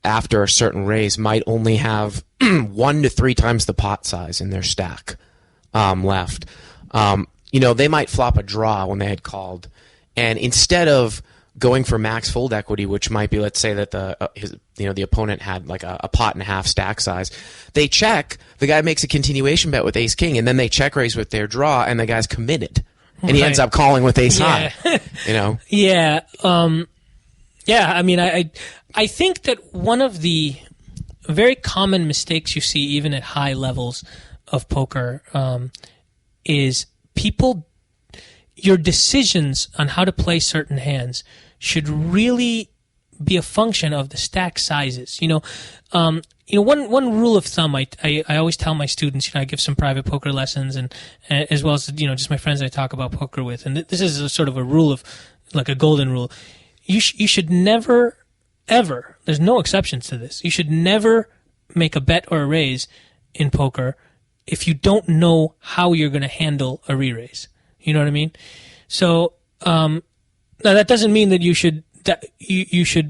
after a certain raise, might only have 1 to 3 times the pot size in their stack left. They might flop a draw when they had called, and instead of going for max fold equity, which might be, let's say that the opponent had like a pot and a half stack size, they check, the guy makes a continuation bet with ace king, and then they check raise with their draw, and the guy's committed, and he ends up calling with ace high. Yeah. I mean, I think that one of the very common mistakes you see even at high levels of poker is your decisions on how to play certain hands should really be a function of the stack sizes. One rule of thumb I always tell my students. I give some private poker lessons, and as well as just my friends I talk about poker with. And this is a sort of a rule of, like a golden rule. You should never, ever. There's no exceptions to this. You should never make a bet or a raise in poker if you don't know how you're going to handle a re-raise. You know what I mean? So now that doesn't mean that you should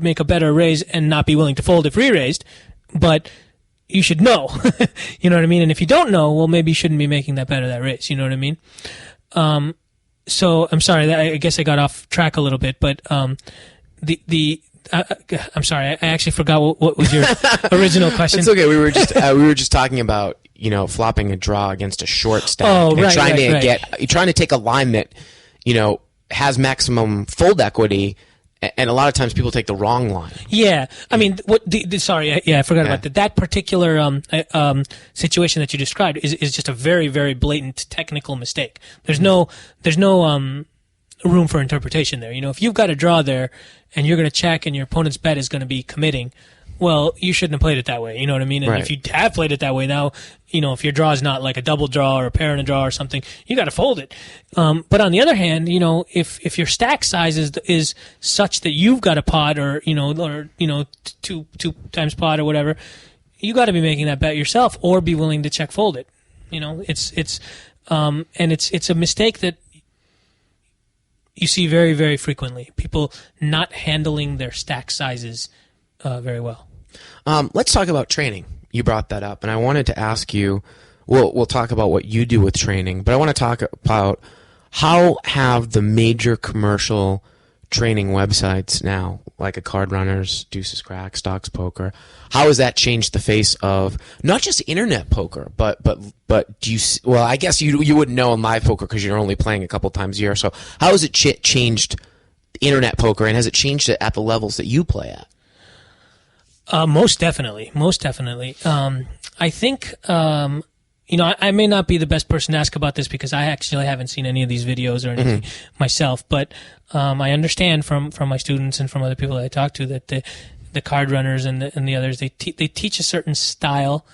make a bet or a raise and not be willing to fold if re-raised, but you should know. You know what I mean? And if you don't know, well, maybe you shouldn't be making that bet or that raise. You know what I mean? So I'm sorry. I guess I got off track a little bit, but I'm sorry. I actually forgot what was your original question. It's okay. We were just talking about flopping a draw against a short stack. Oh, right, and trying to take a line that has maximum fold equity, and a lot of times people take the wrong line. Yeah, I mean, I forgot about that. That particular situation that you described is just a very, very blatant technical mistake. There's no room for interpretation there. If you've got a draw there and you're going to check and your opponent's bet is going to be committing, well, you shouldn't have played it that way. You know what I mean? And if you have played it that way, now, if your draw is not like a double draw or a pair and a draw or something, you got to fold it. But on the other hand, if your stack size is such that you've got a pot or two times pot or whatever, you got to be making that bet yourself or be willing to check fold it. It's a mistake that you see very, very frequently. People not handling their stack sizes very well. Let's talk about training. You brought that up, and I wanted to ask you, we'll talk about what you do with training, but I want to talk about how have the major commercial training websites now, like a Card Runners, Deuces Crack, Stocks Poker. How has that changed the face of not just internet poker, but do you? Well, I guess you wouldn't know in live poker because you're only playing a couple times a year. So how has it changed internet poker, and has it changed it at the levels that you play at? Most definitely. I think, I may not be the best person to ask about this because I actually haven't seen any of these videos or anything myself, but I understand from my students and from other people that I talk to that the Card Runners and the others, they teach a certain style,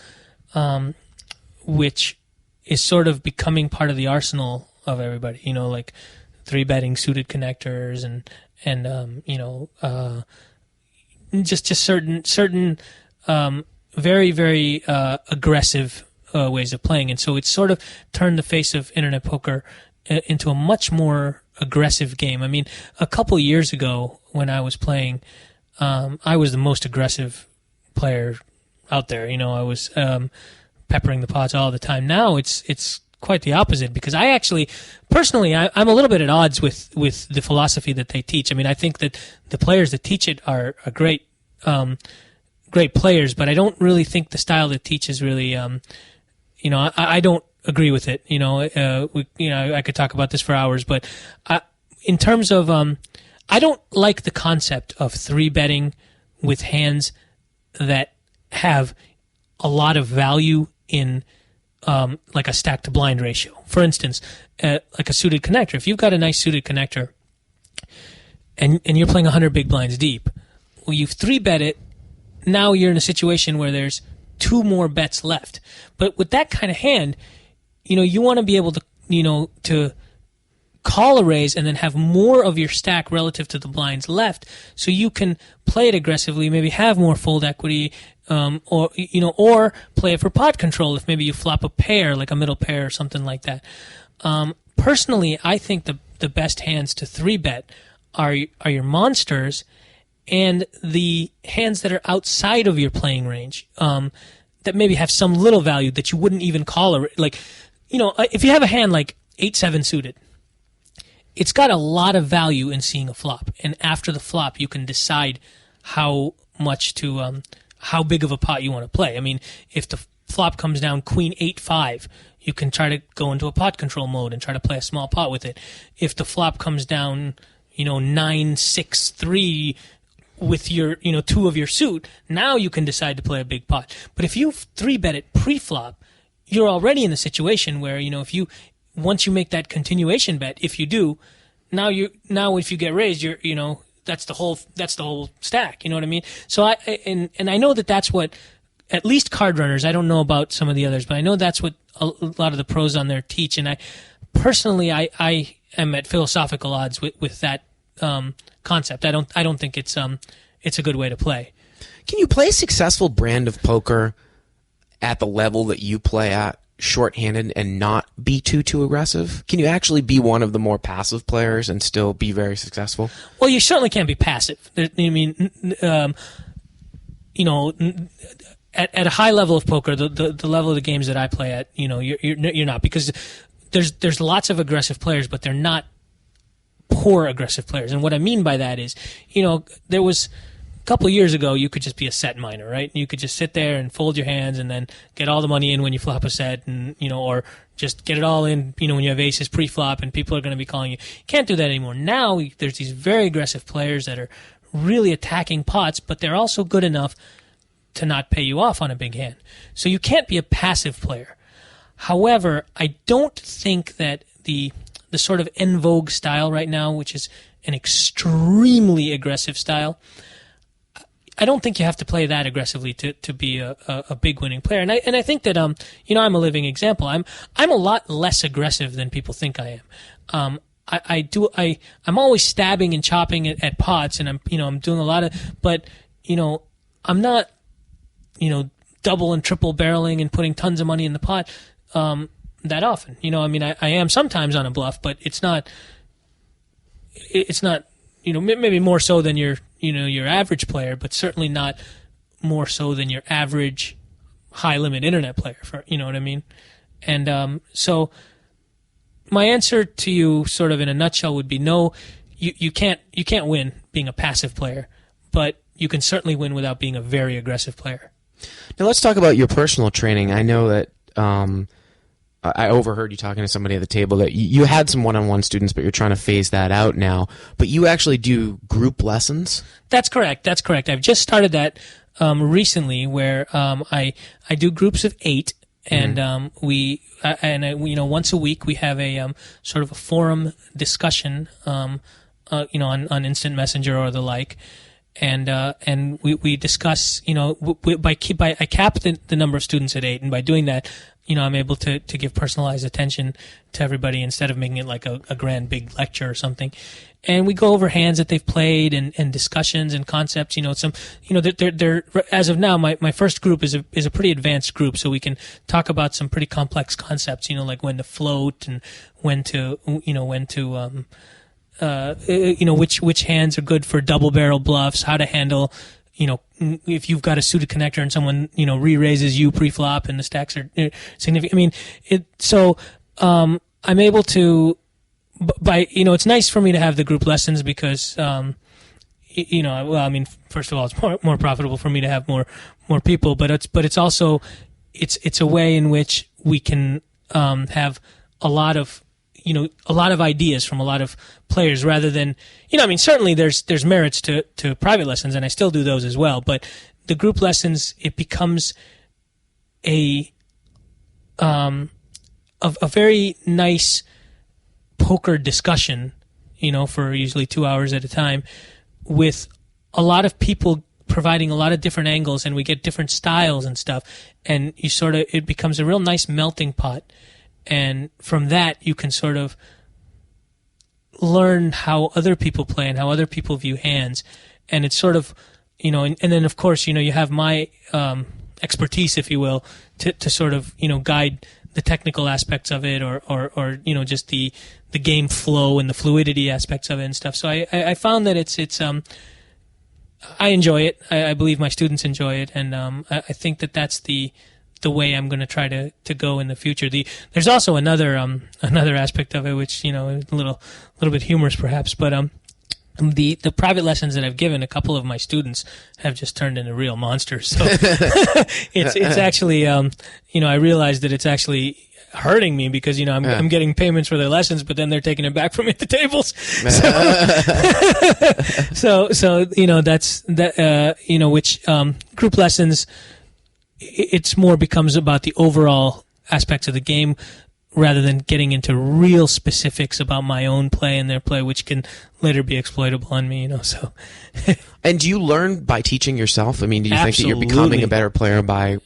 which is sort of becoming part of the arsenal of everybody, like 3-betting suited connectors and just certain very, very aggressive ways of playing. And so it's sort of turned the face of internet poker into a much more aggressive game. I mean, a couple years ago when I was playing, I was the most aggressive player out there. I was peppering the pots all the time. Now it's quite the opposite because I actually, personally, I'm a little bit at odds with the philosophy that they teach. I mean, I think that the players that teach it are great players, but I don't really think the style that teach is really, I don't agree with it. I could talk about this for hours, but in terms of, I don't like the concept of 3-betting with hands that have a lot of value in like a stack to blind ratio. For instance, like a suited connector. If you've got a nice suited connector and you're playing 100 big blinds deep, well, you've 3-bet it. Now you're in a situation where there's 2 more bets left. But with that kind of hand, you want to be able to, to call a raise and then have more of your stack relative to the blinds left, so you can play it aggressively, maybe have more fold equity, or play it for pot control if maybe you flop a pair, like a middle pair or something like that. Personally, I think the best hands to 3-bet are your monsters and the hands that are outside of your playing range, that maybe have some little value that you wouldn't even call if you have a hand like 8-7 suited, it's got a lot of value in seeing a flop, and after the flop, you can decide how big of a pot you want to play. I mean, if the flop comes down Queen 8-5, you can try to go into a pot control mode and try to play a small pot with it. If the flop comes down, 9-6-3 with your, 2 of your suit, now you can decide to play a big pot. But if you 3-bet it pre-flop, you're already in the situation where, once you make that continuation bet, if you do, now if you get raised, you're, that's the whole stack. You know what I mean? So I know that's what, at least Card Runners, I don't know about some of the others, but I know that's what a lot of the pros on there teach. And I personally am at philosophical odds with that concept. I don't think it's a good way to play. Can you play a successful brand of poker at the level that you play at, shorthanded, and not be too aggressive? Can you actually be one of the more passive players and still be very successful? Well, you certainly can't be passive. I mean, at a high level of poker, the level of the games that I play at, you're not, because there's lots of aggressive players, but they're not poor aggressive players. And what I mean by that is, there was a couple of years ago, you could just be a set miner, right? You could just sit there and fold your hands and then get all the money in when you flop a set, and or just get it all in, when you have aces pre-flop and people are going to be calling you. You can't do that anymore. Now there's these very aggressive players that are really attacking pots, but they're also good enough to not pay you off on a big hand. So you can't be a passive player. However, I don't think that the sort of en vogue style right now, which is an extremely aggressive style, I don't think you have to play that aggressively to be a big winning player. And I think that I'm a living example. I'm a lot less aggressive than people think I am. I'm always stabbing and chopping at pots, and I'm doing a lot of, but I'm not double and triple barreling and putting tons of money in the pot that often. I am sometimes on a bluff, but it's not maybe more so than your average player, but certainly not more so than your average high limit internet player, you know what I mean? And so my answer to you, sort of in a nutshell, would be no, you can't win being a passive player, but you can certainly win without being a very aggressive player. Now let's talk about your personal training. I know that I overheard you talking to somebody at the table that you had some one-on-one students, but you're trying to phase that out now. But you actually do group lessons? That's correct. I've just started that recently, where I do groups of 8, and once a week we have a sort of a forum discussion, on Instant Messenger or the like. And we discuss, I cap the number of students at 8, and by doing that, I'm able to give personalized attention to everybody instead of making it like a grand big lecture or something. And we go over hands that they've played and discussions and concepts. They're as of now, my first group is a pretty advanced group, so we can talk about some pretty complex concepts. Like when to float and when to which hands are good for double barrel bluffs, how to handle, if you've got a suited connector and someone, re-raises you pre-flop and the stacks are significant. I mean, I'm able to, it's nice for me to have the group lessons because, first of all, it's more profitable for me to have more people, but it's also, it's a way in which we can, have a lot of ideas from a lot of players rather than, certainly there's merits to private lessons, and I still do those as well, but the group lessons, it becomes a very nice poker discussion, for usually 2 hours at a time, with a lot of people providing a lot of different angles, and we get different styles and stuff, and it becomes a real nice melting pot. And from that, you can sort of learn how other people play and how other people view hands. And it's sort of, and then, of course, you have my expertise, if you will, to sort of, guide the technical aspects of it or just the game flow and the fluidity aspects of it and stuff. So I found that it's I enjoy it. I believe my students enjoy it. And I think that's the way I'm going to try to go in the future. There's also another aspect of it, which a little bit humorous perhaps, but the private lessons that I've given, a couple of my students have just turned into real monsters. So it's actually I realized that it's actually hurting me because I'm getting payments for their lessons, but then they're taking it back from me at the tables. So that's that which group lessons. It's more becomes about the overall aspects of the game rather than getting into real specifics about my own play and their play, which can later be exploitable on me, So, and do you learn by teaching yourself? I mean, do you think that you're becoming a better player by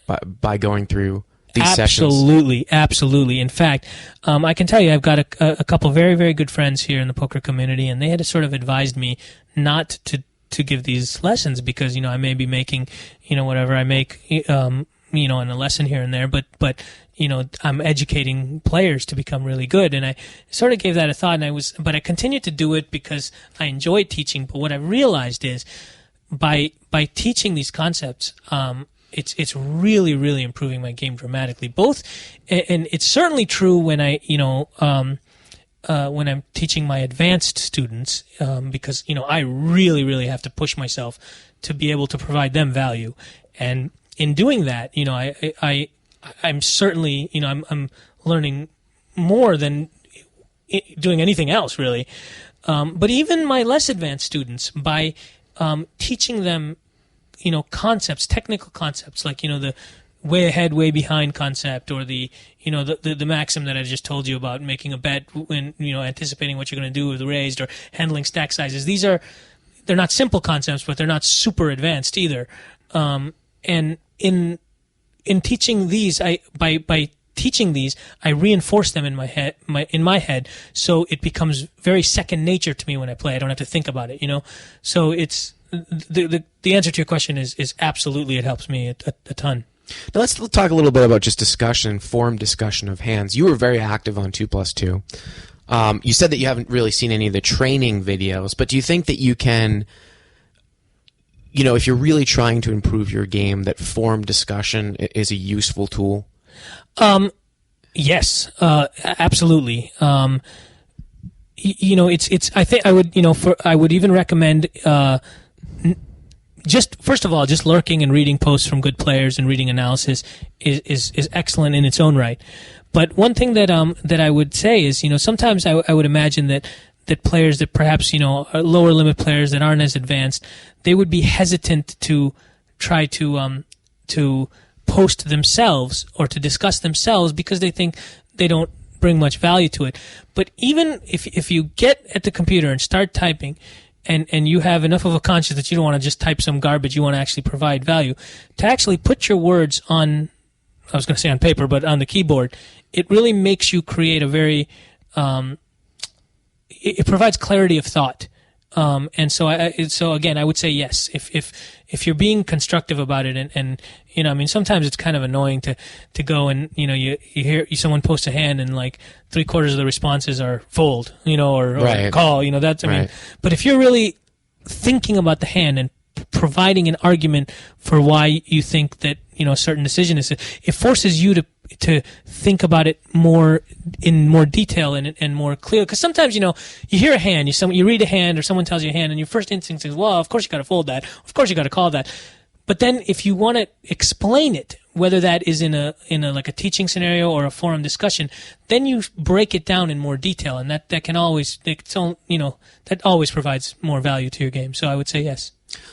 going through these sessions? Absolutely. In fact, I can tell you, I've got a couple very, very good friends here in the poker community, and they had sort of advised me not to give these lessons because, I may be making, whatever I make, in a lesson here and there, but I'm educating players to become really good. And I sort of gave that a thought but I continued to do it because I enjoyed teaching. But what I realized is by teaching these concepts, it's really, really improving my game dramatically. Both, and it's certainly true when when I'm teaching my advanced students, because, I really, really have to push myself to be able to provide them value. And in doing that, I'm certainly, I'm learning more than doing anything else, really. But even my less advanced students, by teaching them, concepts, technical concepts, like, the way ahead, way behind concept, or the maxim that I just told you about making a bet when, anticipating what you're going to do with the raised, or handling stack sizes. They're not simple concepts, but they're not super advanced either. And in teaching these, by teaching these, I reinforce them in my head, so it becomes very second nature to me when I play. I don't have to think about it, So it's the answer to your question is absolutely, it helps me a ton. Now let's talk a little bit about just form discussion of hands. You were very active on 2+2. You said that you haven't really seen any of the training videos, but do you think that you can, if you're really trying to improve your game, that form discussion is a useful tool? Yes, absolutely. it's. I think I would, I would even recommend. Just first of all, just lurking and reading posts from good players and reading analysis is excellent in its own right. But one thing that I would say is, sometimes I would imagine that players that perhaps are lower limit players that aren't as advanced, they would be hesitant to try to post themselves or to discuss themselves because they think they don't bring much value to it. But even if you get at the computer and start typing, and you have enough of a conscience that you don't want to just type some garbage, you want to actually provide value, to actually put your words on, I was going to say on paper, but on the keyboard, it really makes you create a very, it provides clarity of thought. And so again, I would say yes. If you're being constructive about it, and sometimes it's kind of annoying to go and you hear someone post a hand and like 3/4 of the responses are fold, or Right. call, that's Right. But if you're really thinking about the hand and providing an argument for why you think that a certain decision is, it forces you to think about it in more detail and more clear. Because sometimes you hear a hand, you read a hand, or someone tells you a hand, and your first instinct is, well, of course you got to fold that, of course you got to call that. But then if you want to explain it, whether that is in a like a teaching scenario or a forum discussion, then you break it down in more detail, and that can always that always provides more value to your game. So I would say yes.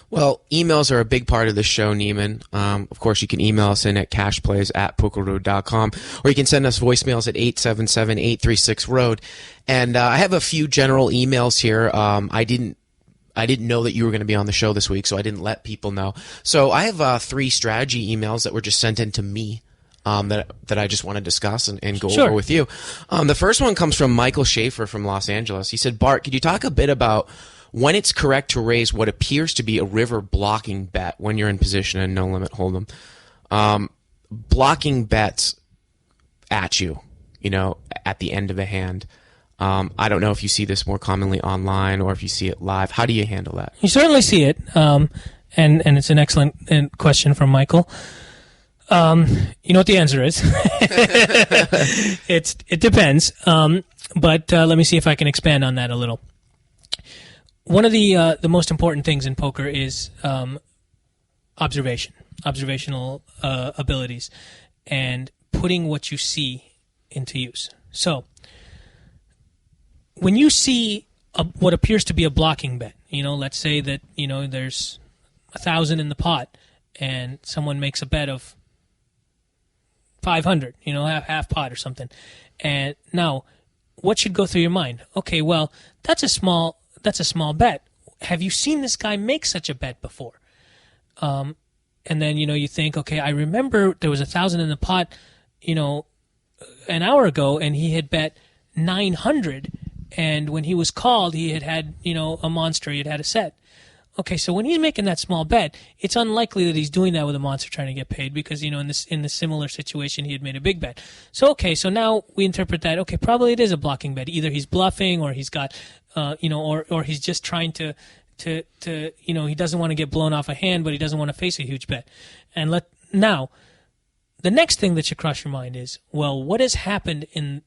Well, emails are a big part of the show, Neiman. Of course, you can email us in at cashplays@pokerroad.com, or you can send us voicemails at 877-836-ROAD. And I have a few general emails here. I didn't know that you were going to be on the show this week, so I didn't let people know. So I have 3 strategy emails that were just sent in to me that I just want to discuss and go over with you. The first one comes from Michael Schaefer from Los Angeles. He said, Bart, could you talk a bit about when it's correct to raise what appears to be a river blocking bet when you're in position and no limit hold'em? Blocking bets at you, at the end of a hand. I don't know if you see this more commonly online or if you see it live. How do you handle that? You certainly see it, and it's an excellent question from Michael. You know what the answer is? It depends, but let me see if I can expand on that a little. One of the most important things in poker is observational abilities, and putting what you see into use. So, when you see what appears to be a blocking bet, let's say that there's 1,000 in the pot, and someone makes a bet of 500, half pot or something, and now what should go through your mind? Okay, well, that's a small bet. Have you seen this guy make such a bet before? And then, you think, okay, I remember there was 1,000 in the pot, an hour ago, and he had bet 900, and when he was called, he had a monster, he had a set. Okay, so when he's making that small bet, it's unlikely that he's doing that with a monster trying to get paid because, in the similar situation, he had made a big bet. So, okay, so now we interpret that, okay, probably it is a blocking bet. Either he's bluffing or he's got, or he's just trying to he doesn't want to get blown off a hand, but he doesn't want to face a huge bet. And now, the next thing that should cross your mind is, well, what has happened in,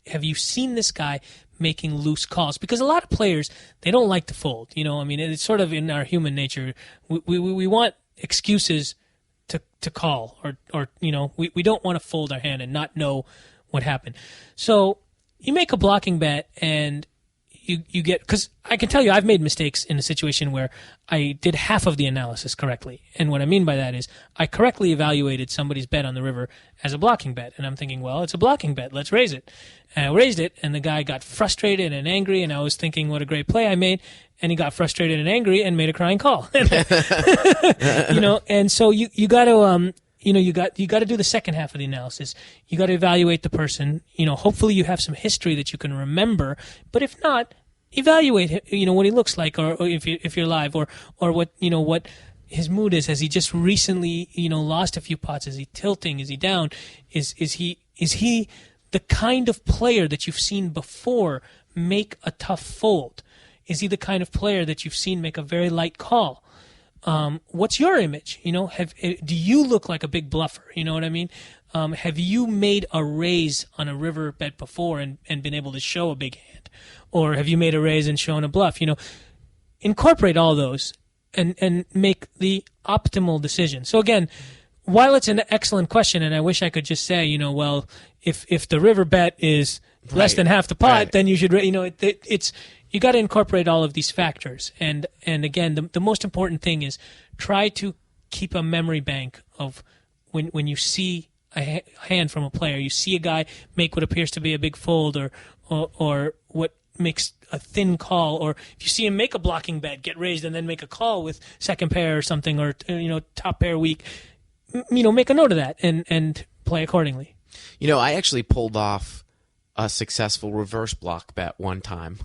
have you seen this guy making loose calls? Because a lot of players, they don't like to fold. It's sort of in our human nature. We want excuses to call, or we don't want to fold our hand and not know what happened. So you make a blocking bet, and you get, because I can tell you I've made mistakes in a situation where I did half of the analysis correctly. And what I mean by that is I correctly evaluated somebody's bet on the river as a blocking bet. And I'm thinking, well, it's a blocking bet. Let's raise it. And I raised it, and the guy got frustrated and angry, and I was thinking what a great play I made. And he got frustrated and angry and made a crying call. And so you got to, you got to do the second half of the analysis. You got to evaluate the person. Hopefully you have some history that you can remember. But if not, evaluate what he looks like, or if you're live, or what what his mood is. Has he just recently lost a few pots? Is he tilting? Is he down? Is he the kind of player that you've seen before make a tough fold? Is he the kind of player that you've seen make a very light call? what's your image? Do you look like a big bluffer? You know what I mean? Have you made a raise on a river bet before and been able to show a big hand? Or have you made a raise and shown a bluff? Incorporate all those and make the optimal decision. So again, while it's an excellent question, and I wish I could just say, well, if the river bet is less than half the pot, then you should, it's you got to incorporate all of these factors. And again, the most important thing is try to keep a memory bank of when you see a hand from a player, you see a guy make what appears to be a big fold or what makes a thin call, or if you see him make a blocking bet, get raised, and then make a call with second pair or something, or top pair weak, make a note of that and play accordingly. I actually pulled off a successful reverse block bet one time.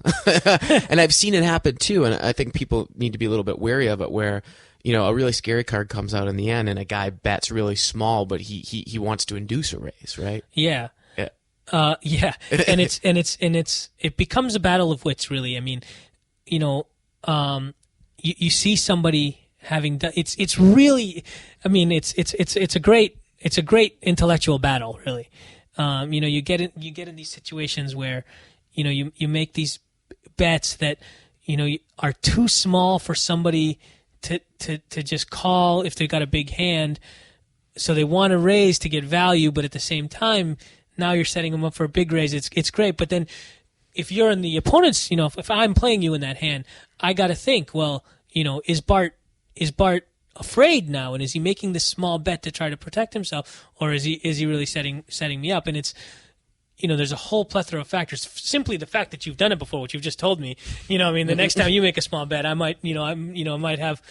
And I've seen it happen too, and I think people need to be a little bit wary of it, where a really scary card comes out in the end and a guy bets really small, but he wants to induce a raise, right? Yeah. And it becomes a battle of wits, really. I mean, you see somebody having done, it's really, I mean, it's a great intellectual battle, really. You get in these situations where, you make these bets that, are too small for somebody to just call if they got a big hand. So they want to raise to get value, but at the same time, now you're setting them up for a big raise. It's great. But then if you're in the opponent's, if I'm playing you in that hand, I got to think, well, is Bart afraid now, and is he making this small bet to try to protect himself, or is he really setting me up? And it's, there's a whole plethora of factors. Simply the fact that you've done it before, which you've just told me, the next time you make a small bet, I might, I might have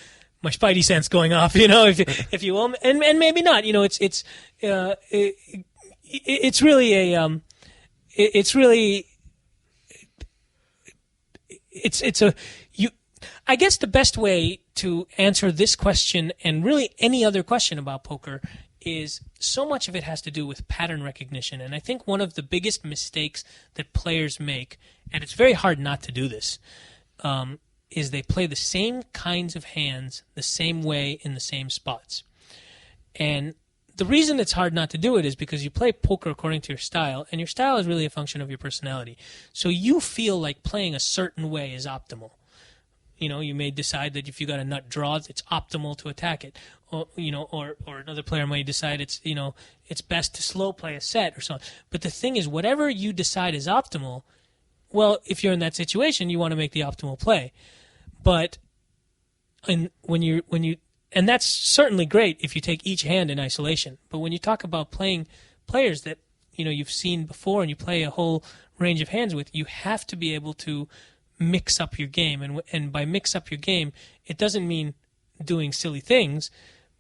my spidey sense going off, if you will, and maybe not. It's really a I guess the best way to answer this question, and really any other question about poker, is so much of it has to do with pattern recognition. And I think one of the biggest mistakes that players make, and it's very hard not to do this, is they play the same kinds of hands the same way in the same spots. And the reason it's hard not to do it is because you play poker according to your style, and your style is really a function of your personality. So you feel like playing a certain way is optimal. You may decide that if you got a nut draw, it's optimal to attack it. Or another player may decide it's best to slow play a set or so on. But the thing is, whatever you decide is optimal, well, if you're in that situation, you want to make the optimal play. But and that's certainly great if you take each hand in isolation. But when you talk about playing players that you've seen before and you play a whole range of hands with, you have to be able to mix up your game. And by mix up your game, it doesn't mean doing silly things,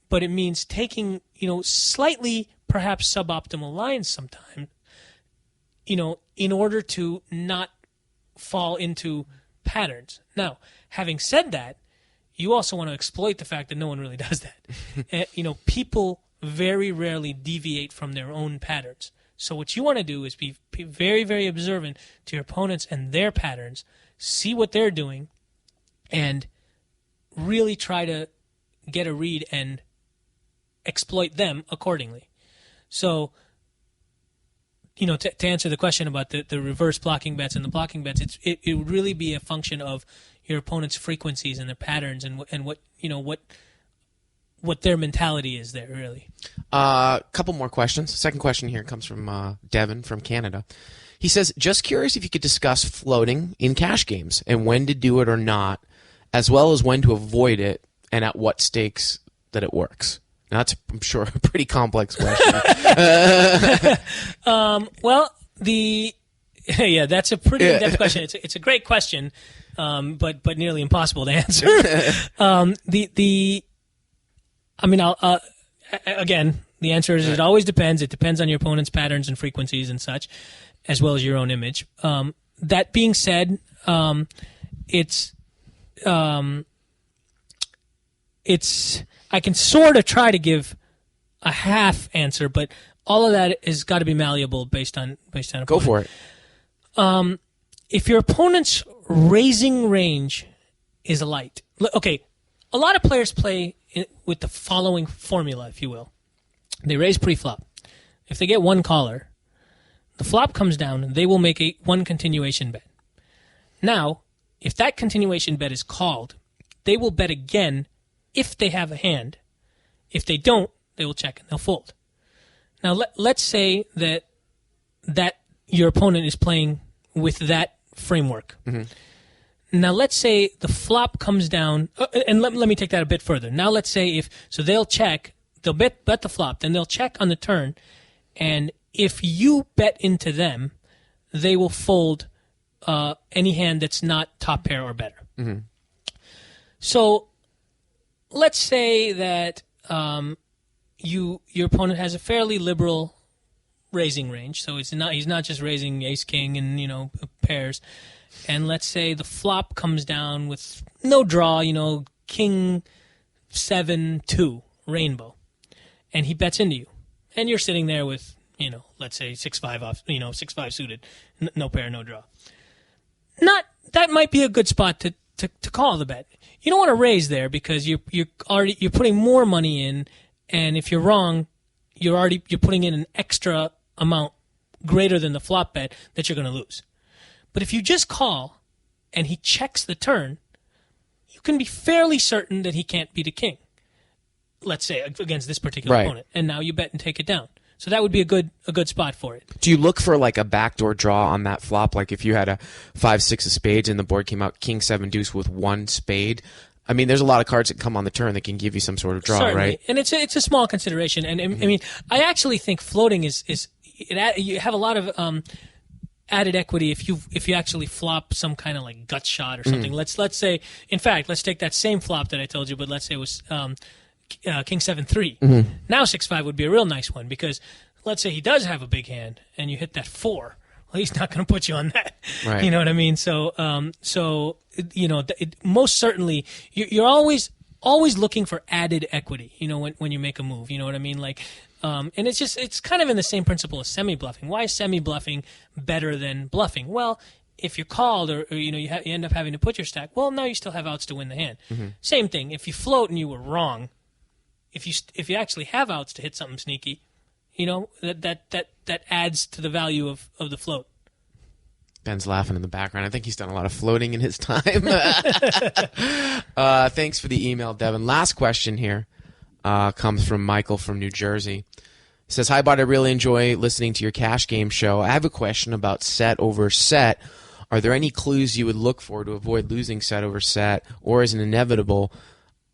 but it means taking slightly perhaps suboptimal lines sometimes, in order to not fall into patterns. Now, having said that, you also want to exploit the fact that no one really does that. People very rarely deviate from their own patterns. So what you want to do is be very, very observant to your opponents and their patterns, see what they're doing, and really try to get a read and exploit them accordingly. So, to answer the question about the reverse blocking bets and the blocking bets, it would really be a function of your opponent's frequencies and their patterns and what their mentality is there, really. Couple more questions. Second question here comes from Devin from Canada. He says, just curious if you could discuss floating in cash games and when to do it or not, as well as when to avoid it and at what stakes that it works. Now, that's, I'm sure, a pretty complex question. That's a pretty in-depth question. It's a great question, but nearly impossible to answer. Again, the answer is it always depends. It depends on your opponent's patterns and frequencies and such, as well as your own image. That being said, I can sort of try to give a half answer, but all of that has got to be malleable based on opponent. Go for it. If your opponent's raising range is light, okay, a lot of players play with the following formula, if you will. They raise preflop. If they get one caller, the flop comes down, they will make one continuation bet. Now, if that continuation bet is called, they will bet again if they have a hand. If they don't, they will check and they'll fold. Now, let's say that your opponent is playing with that framework. Mm-hmm. Now, let's say the flop comes down, and let me take that a bit further. Now, let's say they'll check, they'll bet the flop, then they'll check on the turn, and if you bet into them, they will fold any hand that's not top pair or better. Mm-hmm. So, let's say that your opponent has a fairly liberal raising range, so he's not just raising ace king and pairs. And let's say the flop comes down with no draw, king 7-2 rainbow, and he bets into you, and you're sitting there with let's say 6-5 off, 6-5 suited, no pair, no draw. That might be a good spot to call the bet. You don't want to raise there because you're putting more money in, and if you're wrong, you're putting in an extra amount greater than the flop bet that you're going to lose. But if you just call and he checks the turn, you can be fairly certain that he can't beat a king, let's say, against this particular opponent. And now you bet and take it down. So that would be a good spot for it. Do you look for like a backdoor draw on that flop? Like if you had a 5-6 of spades and the board came out king 7 deuce with one spade. I mean, there's a lot of cards that come on the turn that can give you some sort of draw, certainly. Right? And it's a small consideration. And I mean, I actually think floating you have a lot of added equity if you actually flop some kind of like gut shot or something. Let's say, in fact, let's take that same flop that I told you, but let's say it was king 7-3. Mm-hmm. Now 6-5 would be a real nice one because let's say he does have a big hand and you hit that 4. Well, he's not going to put you on that. Right. You know what I mean? So most certainly you're always looking for added equity. When you make a move. You know what I mean? Like. And it's kind of in the same principle as semi-bluffing. Why is semi-bluffing better than bluffing? Well, if you're called or you end up having to put your stack, well, now you still have outs to win the hand. Mm-hmm. Same thing. If you float and you were wrong, if you actually have outs to hit something sneaky, that adds to the value of the float. Ben's laughing in the background. I think he's done a lot of floating in his time. Thanks for the email, Devin. Last question here. Comes from Michael from New Jersey. He says, "Hi, Bart. I really enjoy listening to your cash game show. I have a question about set over set. Are there any clues you would look for to avoid losing set over set, or is it inevitable?"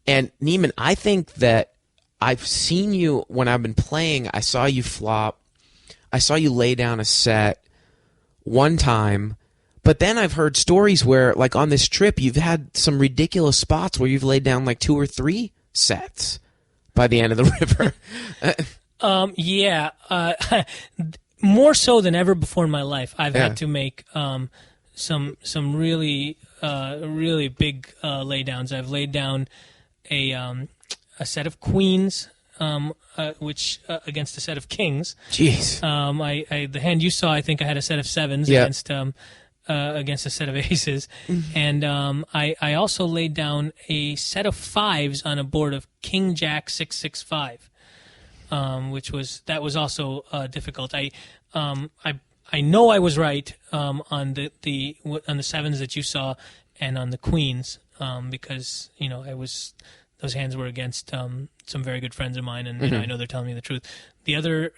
And Neiman, I think that I've seen you when I've been playing. I saw you flop. I saw you lay down a set one time. But then I've heard stories where, like on this trip, you've had some ridiculous spots where you've laid down like 2 or 3 sets by the end of the river. More so than ever before in my life, I've had to make some really big laydowns. I've laid down a set of queens, which against a set of kings. Jeez. The hand you saw, I think I had a set of 7s against a set of aces, and I also laid down a set of 5s on a board of King Jack 6-6-5, which was also difficult. I know I was right on the 7s that you saw and on the queens because those hands were against some very good friends of mine, and I know they're telling me the truth. The other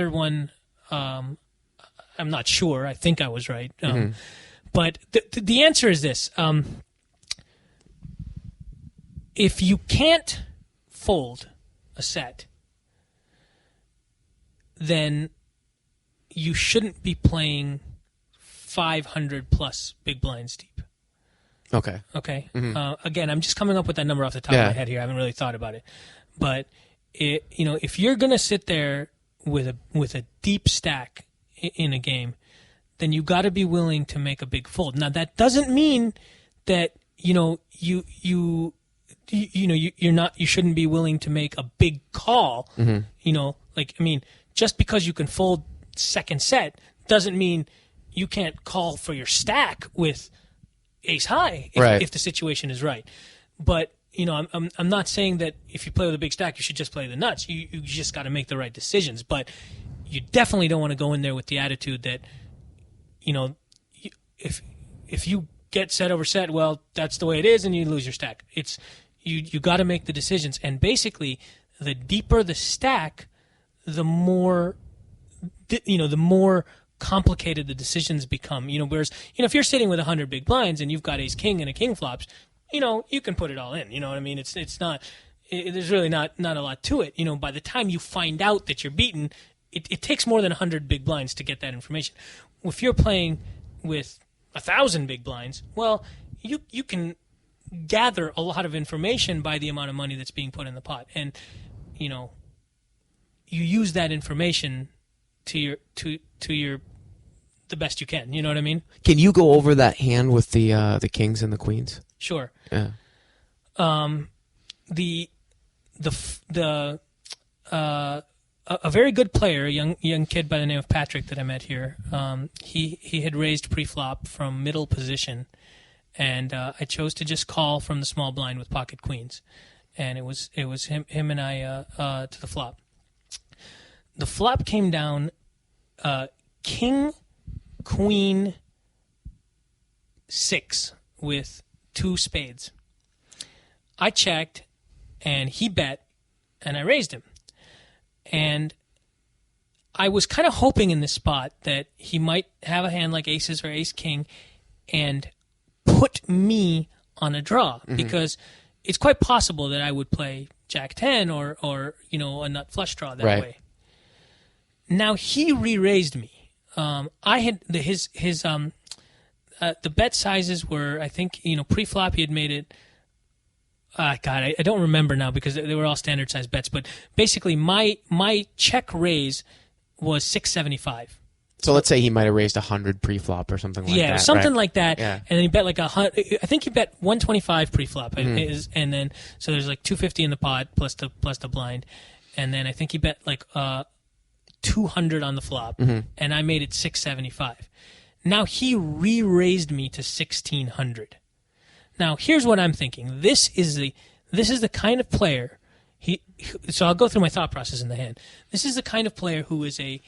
one. I'm not sure. I think I was right. But the answer is this. If you can't fold a set, then you shouldn't be playing 500 plus big blinds deep. Okay. Mm-hmm. Again, I'm just coming up with that number off the top of my head here. I haven't really thought about it. But, if you're going to sit there with a deep stack in a game, then you got to be willing to make a big fold. Now that doesn't mean that you shouldn't be willing to make a big call. Mm-hmm. Just because you can fold second set doesn't mean you can't call for your stack with ace high if the situation is right. But I'm not saying that if you play with a big stack, you should just play the nuts. You just got to make the right decisions. But you definitely don't want to go in there with the attitude that, if you get set over set, well, that's the way it is, and you lose your stack. It's you got to make the decisions, and basically, the deeper the stack, the more complicated the decisions become. Whereas if you're sitting with 100 big blinds and you've got ace king and a king flops, you can put it all in. You know what I mean? It's not. There's really not a lot to it. By the time you find out that you're beaten, it takes more than 100 big blinds to get that information. If you're playing with 1,000 big blinds, well, you can gather a lot of information by the amount of money that's being put in the pot, and you use that information to your the best you can. You know what I mean? Can you go over that hand with the kings and the queens? Sure. Yeah. A very good player, a young kid by the name of Patrick that I met here. He had raised preflop from middle position, and I chose to just call from the small blind with pocket queens, and it was him and I to the flop. The flop came down king, queen, 6 with 2 spades. I checked, and he bet, and I raised him. And I was kind of hoping in this spot that he might have a hand like aces or ace king and put me on a draw, because it's quite possible that I would play jack 10 or a nut flush draw that way. Now he re-raised me. I had the bet sizes were, I think, pre-flop he had made it. God, I don't remember now because they were all standard size bets. But basically, my check raise was 675. So let's say he might have raised 100 pre-flop or something like that. Yeah, something like that. Yeah. And then he bet like 100. I think he bet 125 pre-flop, and then so there's like 250 in the pot plus the blind, and then I think he bet like 200 on the flop, and I made it 675. Now he re-raised me to 1600. Now here's what I'm thinking. This is the kind of player so I'll go through my thought process in the hand. This is the kind of player who's an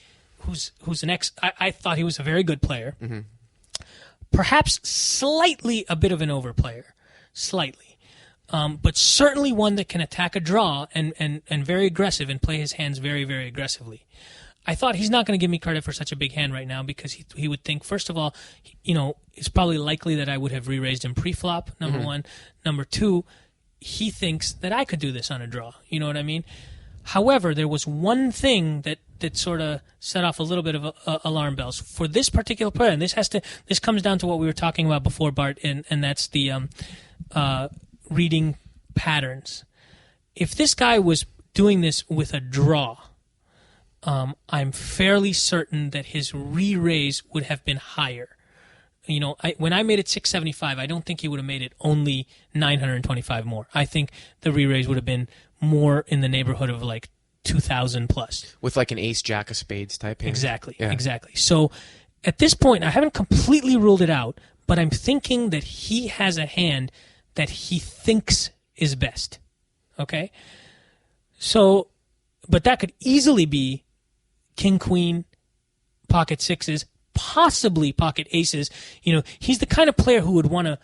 I thought he was a very good player. Perhaps slightly a bit of an overplayer. Slightly. But certainly one that can attack a draw and very aggressive and play his hands very, very aggressively. I thought he's not going to give me credit for such a big hand right now because he would think, first of all, it's probably likely that I would have re-raised him pre-flop, number one. Number two, he thinks that I could do this on a draw. You know what I mean? However, there was one thing that sort of set off a little bit of alarm bells for this particular player, and this comes down to what we were talking about before, Bart, and that's the reading patterns. If this guy was doing this with a draw, I'm fairly certain that his re-raise would have been higher. When I made it 675, I don't think he would have made it only 925 more. I think the re-raise would have been more in the neighborhood of like 2,000 plus. With like an ace jack of spades type hand. Exactly, Yeah. exactly. So at this point, I haven't completely ruled it out, but I'm thinking that he has a hand that he thinks is best. Okay? So, but that could easily be king, queen, pocket sixes, possibly pocket aces. He's the kind of player who would want to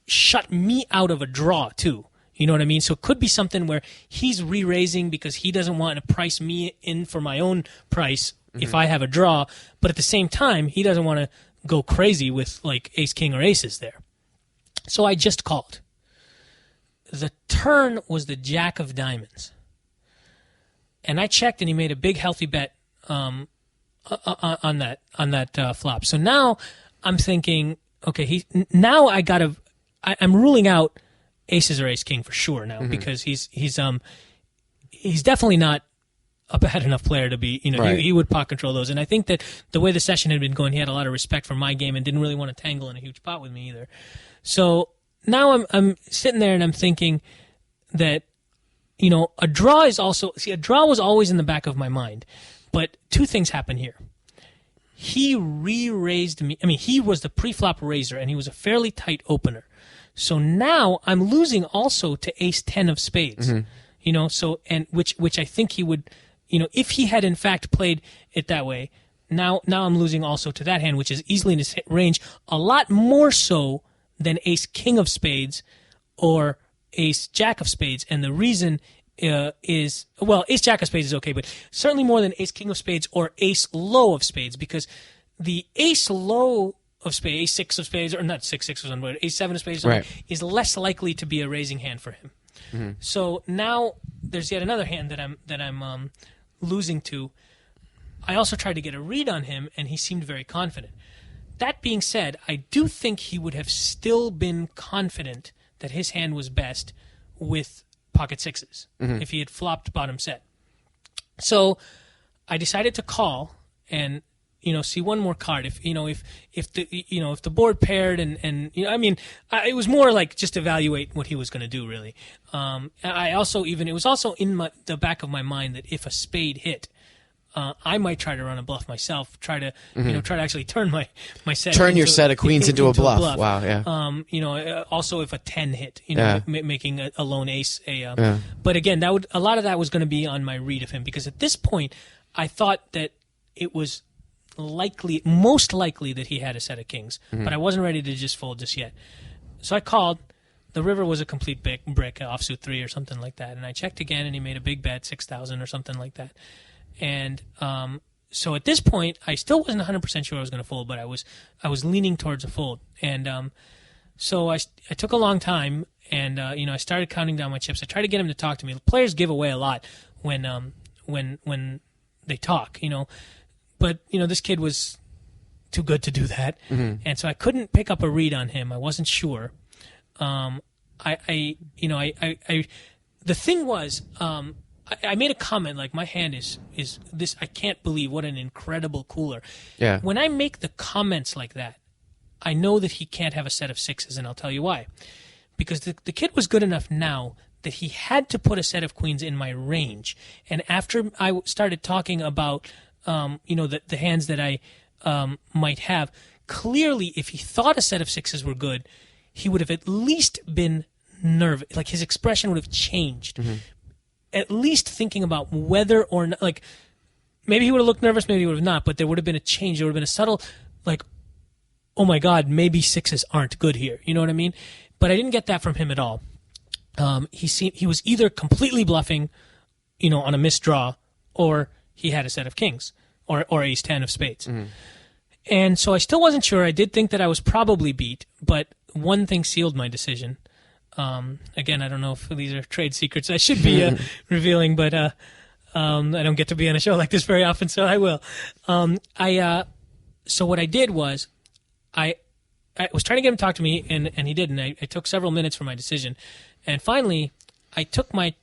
shut me out of a draw too. You know what I mean? So it could be something where he's re-raising because he doesn't want to price me in for my own price if I have a draw, but at the same time, he doesn't want to go crazy with like ace, king, or aces there. So I just called. The turn was the jack of diamonds. And I checked and he made a big healthy bet on that flop. So now I'm thinking, okay, I'm ruling out aces or ace king for sure now because he's definitely not a bad enough player to be, Right. he would pot control those. And I think that the way the session had been going, he had a lot of respect for my game and didn't really want to tangle in a huge pot with me either. So now I'm sitting there and I'm thinking that, a draw is also, a draw was always in the back of my mind. But two things happen here. He re-raised me. I mean, he was the pre-flop raiser, and he was a fairly tight opener. So now I'm losing also to ace 10 of spades. You know, so and which I think he would, you know, if he had in fact played it that way. Now I'm losing also to that hand, which is easily in his range, a lot more so than ace king of spades or ace jack of spades. And the reason is, well, ace jack of spades is okay, but certainly more than ace king of spades or ace low of spades, because the ace low of spades, ace six of spades, or not six or something, but ace seven of spades is less likely to be a raising hand for him. So now there's yet another hand that I'm losing to. I also tried to get a read on him, and he seemed very confident. That being said, I do think he would have still been confident that his hand was best with pocket sixes if he had flopped bottom set. So I decided to call and, you know, see one more card. If the board paired and you know, I mean, it was more like just evaluate what he was going to do, really. It was also in the back of my mind that if a spade hit, I might try to run a bluff myself. Try to actually turn my set. Turn your set of queens into a bluff. Wow, yeah. Also if a 10 hit, making a lone ace But again, a lot of that was going to be on my read of him, because at this point, I thought that it was most likely that he had a set of kings, but I wasn't ready to just fold just yet. So I called. The river was a complete brick, offsuit 3 or something like that, and I checked again, and he made a big bet, 6,000 or something like that. And so at this point, I still wasn't 100% sure I was going to fold, but I was leaning towards a fold. And so I took a long time, and I started counting down my chips. I tried to get him to talk to me. Players give away a lot when they talk, you know. But this kid was too good to do that, and so I couldn't pick up a read on him. I wasn't sure. The thing was. I made a comment like, my hand is this. I can't believe what an incredible cooler. Yeah. When I make the comments like that, I know that he can't have a set of sixes, and I'll tell you why. Because the kid was good enough now that he had to put a set of queens in my range. And after I started talking about, the hands that I might have, clearly if he thought a set of sixes were good, he would have at least been nervous. Like his expression would have changed. At least thinking about whether or not, like, maybe he would have looked nervous, maybe he would have not, but there would have been a change. There would have been a subtle, like, oh my God, maybe sixes aren't good here. You know what I mean? But I didn't get that from him at all. He was either completely bluffing, on a missed draw, or he had a set of kings, or ace 10 of spades. And so I still wasn't sure. I did think that I was probably beat, but one thing sealed my decision. Again, I don't know if these are trade secrets I should be revealing, but I don't get to be on a show like this very often, so I will. So what I did was I was trying to get him to talk to me, and he didn't. I took several minutes for my decision. And finally, I took my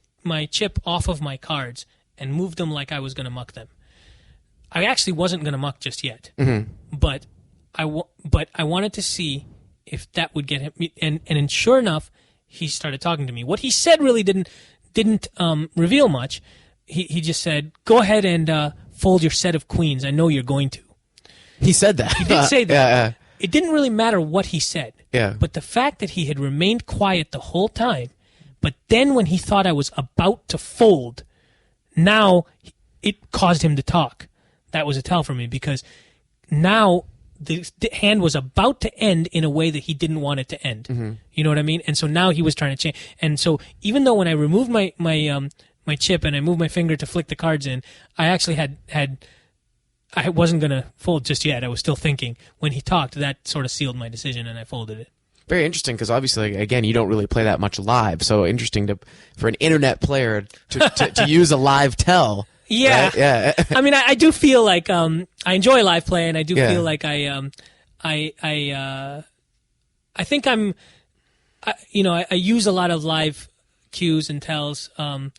chip off of my cards and moved them like I was going to muck them. I actually wasn't going to muck just yet, but I wanted to see if that would get him. And sure enough, he started talking to me. What he said really didn't reveal much. He just said, "Go ahead and fold your set of queens. I know you're going to." He said that. He did say that. Yeah. It didn't really matter what he said. Yeah. But the fact that he had remained quiet the whole time, but then when he thought I was about to fold, now it caused him to talk. That was a tell for me, because now the hand was about to end in a way that he didn't want it to end. You know what I mean? And so now he was trying to change. And so even though when I removed my chip and I moved my finger to flick the cards in, I actually I wasn't going to fold just yet. I was still thinking. When he talked, that sort of sealed my decision, and I folded it. Very interesting, because obviously, again, you don't really play that much live. So interesting for an internet player to use a live tell. Yeah. Right? Yeah. I mean, I do feel like I enjoy live play, and I do feel like I think I use a lot of live cues and tells. I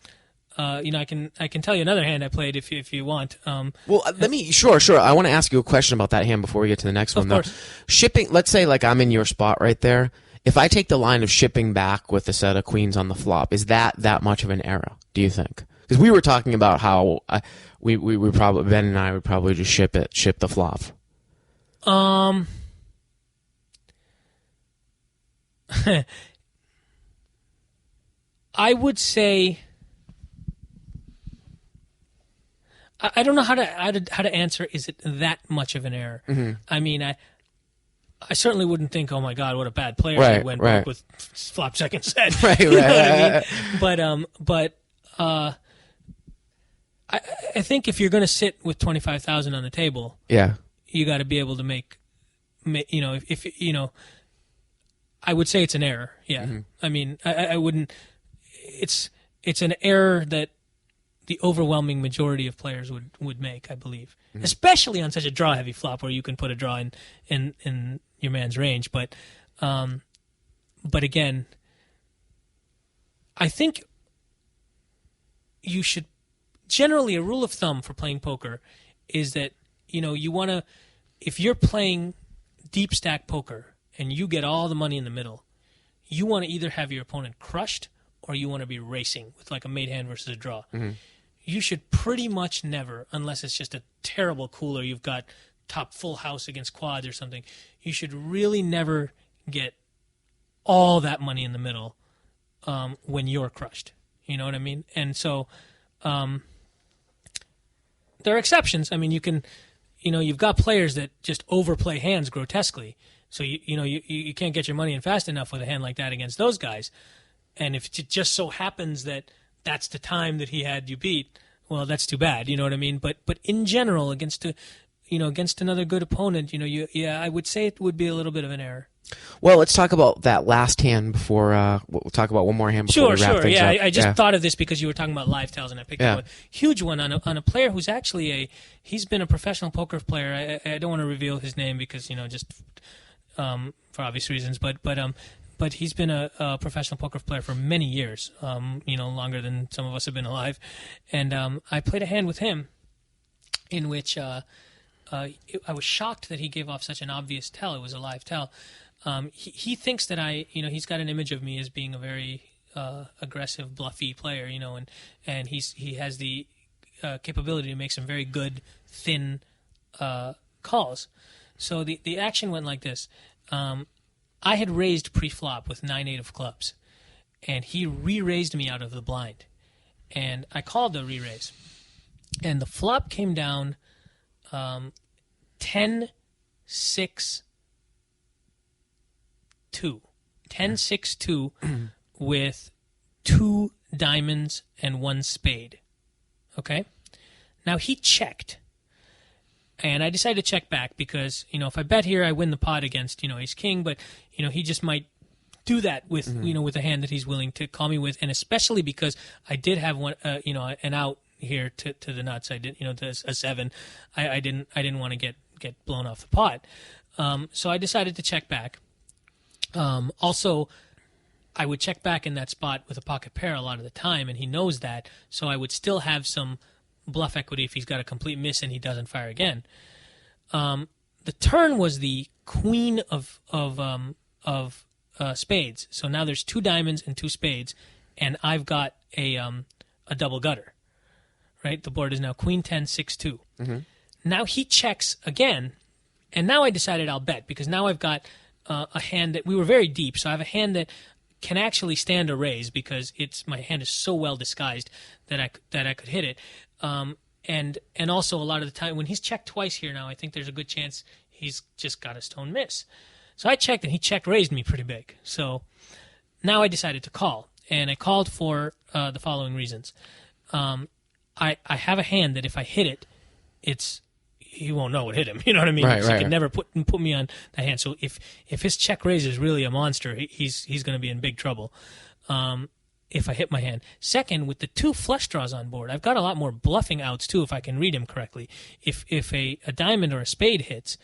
can tell you another hand I played if you want. Well, sure. I want to ask you a question about that hand before we get to the next one, though. Of course. Shipping, let's say like I'm in your spot right there. If I take the line of shipping back with a set of queens on the flop, is that much of an error, do you think? Because we were talking about how we probably, Ben and I would probably just ship the flop. I would say I don't know how to answer. Is it that much of an error? Mm-hmm. I mean, I certainly wouldn't think, oh my God, what a bad player he went broke with flop second set. Right, you know what I mean? But I think if you're going to sit with 25,000 on the table, you got to be able to make you know, if you know, I would say it's an error. Yeah, mm-hmm. I mean, I wouldn't. It's an error that the overwhelming majority of players would make, I believe, mm-hmm. especially on such a draw heavy flop where you can put a draw in your man's range. But again, I think you should generally, a rule of thumb for playing poker is that, you know, you want to, if you're playing deep stack poker and you get all the money in the middle, you want to either have your opponent crushed or you want to be racing with like a made hand versus a draw. Mm-hmm. You should pretty much never, unless it's just a terrible cooler, you've got top full house against quads or something, you should really never get all that money in the middle when you're crushed. You know what I mean? And so there are exceptions. I mean, you can, you know, you've got players that just overplay hands grotesquely. So, you can't get your money in fast enough with a hand like that against those guys. And if it just so happens that that's the time that he had you beat, well, that's too bad. You know what I mean? But in general, against another good opponent, I would say it would be a little bit of an error. Well, let's talk about that last hand before we'll talk about one more hand before we wrap things up. I just thought of this because you were talking about live tells, and I picked up a huge one on a player who's actually he's been a professional poker player. I don't want to reveal his name because just for obvious reasons, but he's been a professional poker player for many years, longer than some of us have been alive. And I played a hand with him in which I was shocked that he gave off such an obvious tell. It was a live tell. He thinks that he's got an image of me as being a very aggressive, bluffy player, and he has the capability to make some very good, thin calls. So the action went like this. I had raised pre-flop with 9-8 of clubs, and he re-raised me out of the blind. And I called the re-raise. And the flop came down 10-6-2. 10-6-2 with 2 diamonds and 1 spade. Okay? Now he checked. And I decided to check back because, if I bet here, I win the pot against, ace king, but, he just might do that with, with a hand that he's willing to call me with. And especially because I did have one, an out here to the nuts. I did, to a 7. I didn't want to get blown off the pot. So I decided to check back. Also, I would check back in that spot with a pocket pair a lot of the time, and he knows that, so I would still have some bluff equity if he's got a complete miss and he doesn't fire again. The turn was the queen of spades, so now there's 2 diamonds and 2 spades, and I've got a double gutter. Right, the board is now queen 10-6-2. Mm-hmm. Now he checks again, and now I decided I'll bet because now I've got a hand that we were very deep, so I have a hand that can actually stand a raise because my hand is so well disguised that I could hit it. And also a lot of the time when he's checked twice here now, I think there's a good chance he's just got a stone miss. So I checked and he check raised me pretty big. So now I decided to call, and I called for the following reasons. I have a hand that if I hit it, he won't know what hit him. You know what I mean? Right, he can never put me on that hand. So if his check raise is really a monster, he's going to be in big trouble. If I hit my hand. Second, with the 2 flush draws on board, I've got a lot more bluffing outs too if I can read him correctly. If a diamond or a spade hits,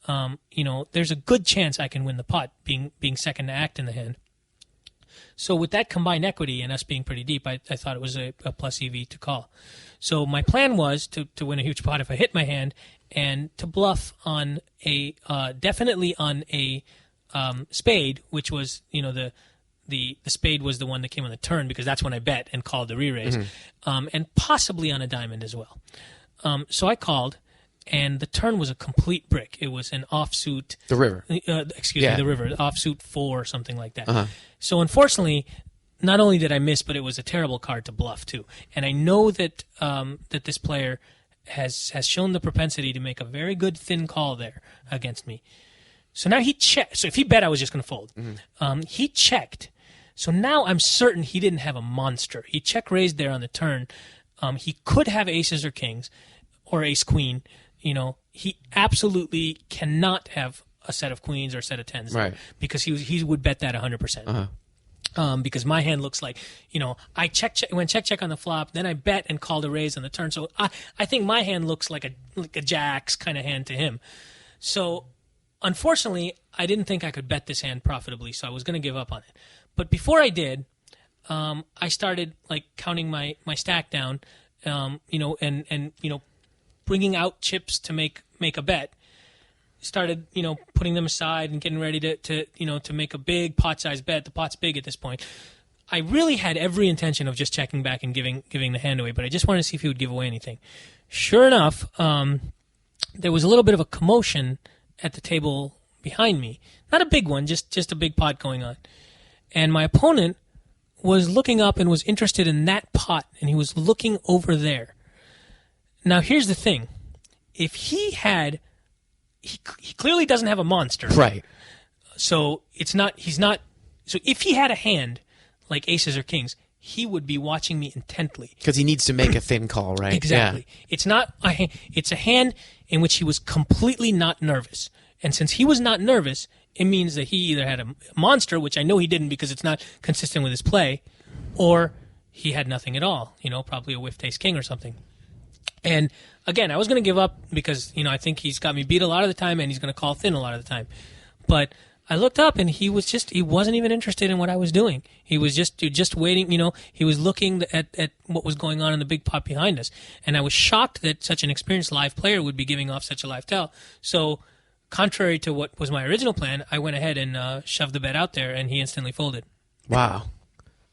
there's a good chance I can win the pot being second to act in the hand. So with that combined equity and us being pretty deep, I thought it was a plus EV to call. So my plan was to win a huge pot if I hit my hand and to bluff on definitely on a spade, which was, the spade was the one that came on the turn because that's when I bet and called the re-raise, and possibly on a diamond as well. So I called, and the turn was a complete brick. It was an offsuit. The river. The river. Offsuit 4 or something like that. Uh-huh. So unfortunately, not only did I miss, but it was a terrible card to bluff too. And I know that that this player has shown the propensity to make a very good thin call there against me. So now he checked. So if he bet, I was just going to fold. He checked. So now I'm certain he didn't have a monster. He check raised there on the turn. He could have aces or kings or ace queen. He absolutely cannot have a set of queens or a set of tens, right? Because he would bet that 100%. Because my hand looks like, I went check on the flop, then I bet and called a raise on the turn. So I think my hand looks like a jacks kind of hand to him. So unfortunately, I didn't think I could bet this hand profitably, so I was going to give up on it. But before I did, I started counting my stack down, and bringing out chips to make a bet. Started, putting them aside and getting ready to make a big pot-sized bet. The pot's big at this point. I really had every intention of just checking back and giving the hand away, but I just wanted to see if he would give away anything. Sure enough, there was a little bit of a commotion at the table behind me. Not a big one, just a big pot going on. And my opponent was looking up and was interested in that pot, and he was looking over there. Now, here's the thing. If he had... He clearly doesn't have a monster. Right. So he's not... So if he had a hand, like aces or kings, he would be watching me intently. Because he needs to make a thin call, right? Exactly. Yeah. It's not it's a hand in which he was completely not nervous. And since he was not nervous, it means that he either had a monster, which I know he didn't because it's not consistent with his play, or he had nothing at all. Probably a whiffed ace king or something. And again, I was going to give up because, I think he's got me beat a lot of the time and he's going to call thin a lot of the time. But I looked up and he wasn't even interested in what I was doing. He was just waiting, he was looking at what was going on in the big pot behind us. And I was shocked that such an experienced live player would be giving off such a live tell. So contrary to what was my original plan, I went ahead and shoved the bet out there and he instantly folded. Wow.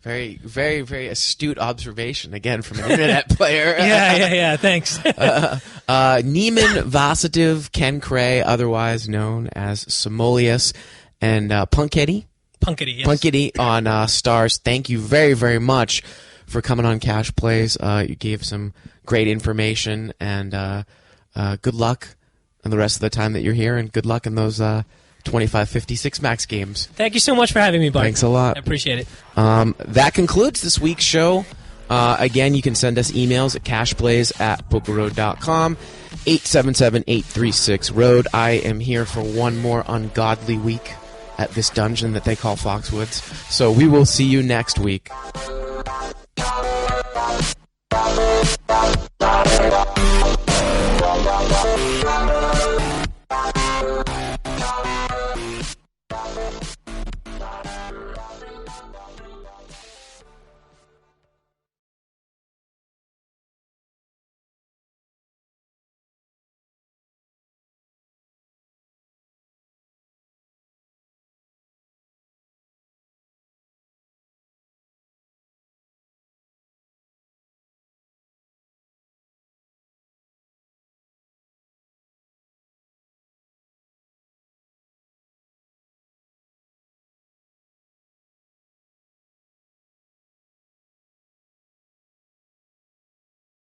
Very, very, very astute observation, again, from an internet player. Yeah, thanks. Neiman Vasitiv Ken Cray, otherwise known as Samoleus, and Punkety. Punkety, yes. Punkety on Stars. Thank you very, very much for coming on Cash Plays. You gave some great information, and good luck in the rest of the time that you're here, and good luck in those 25-56 max games. Thank you so much for having me, Bart. Thanks a lot. I appreciate it. That concludes this week's show. Again, you can send us emails at cashplays@pokerroad.com, 877-836-ROAD. I am here for one more ungodly week at this dungeon that they call Foxwoods. So we will see you next week.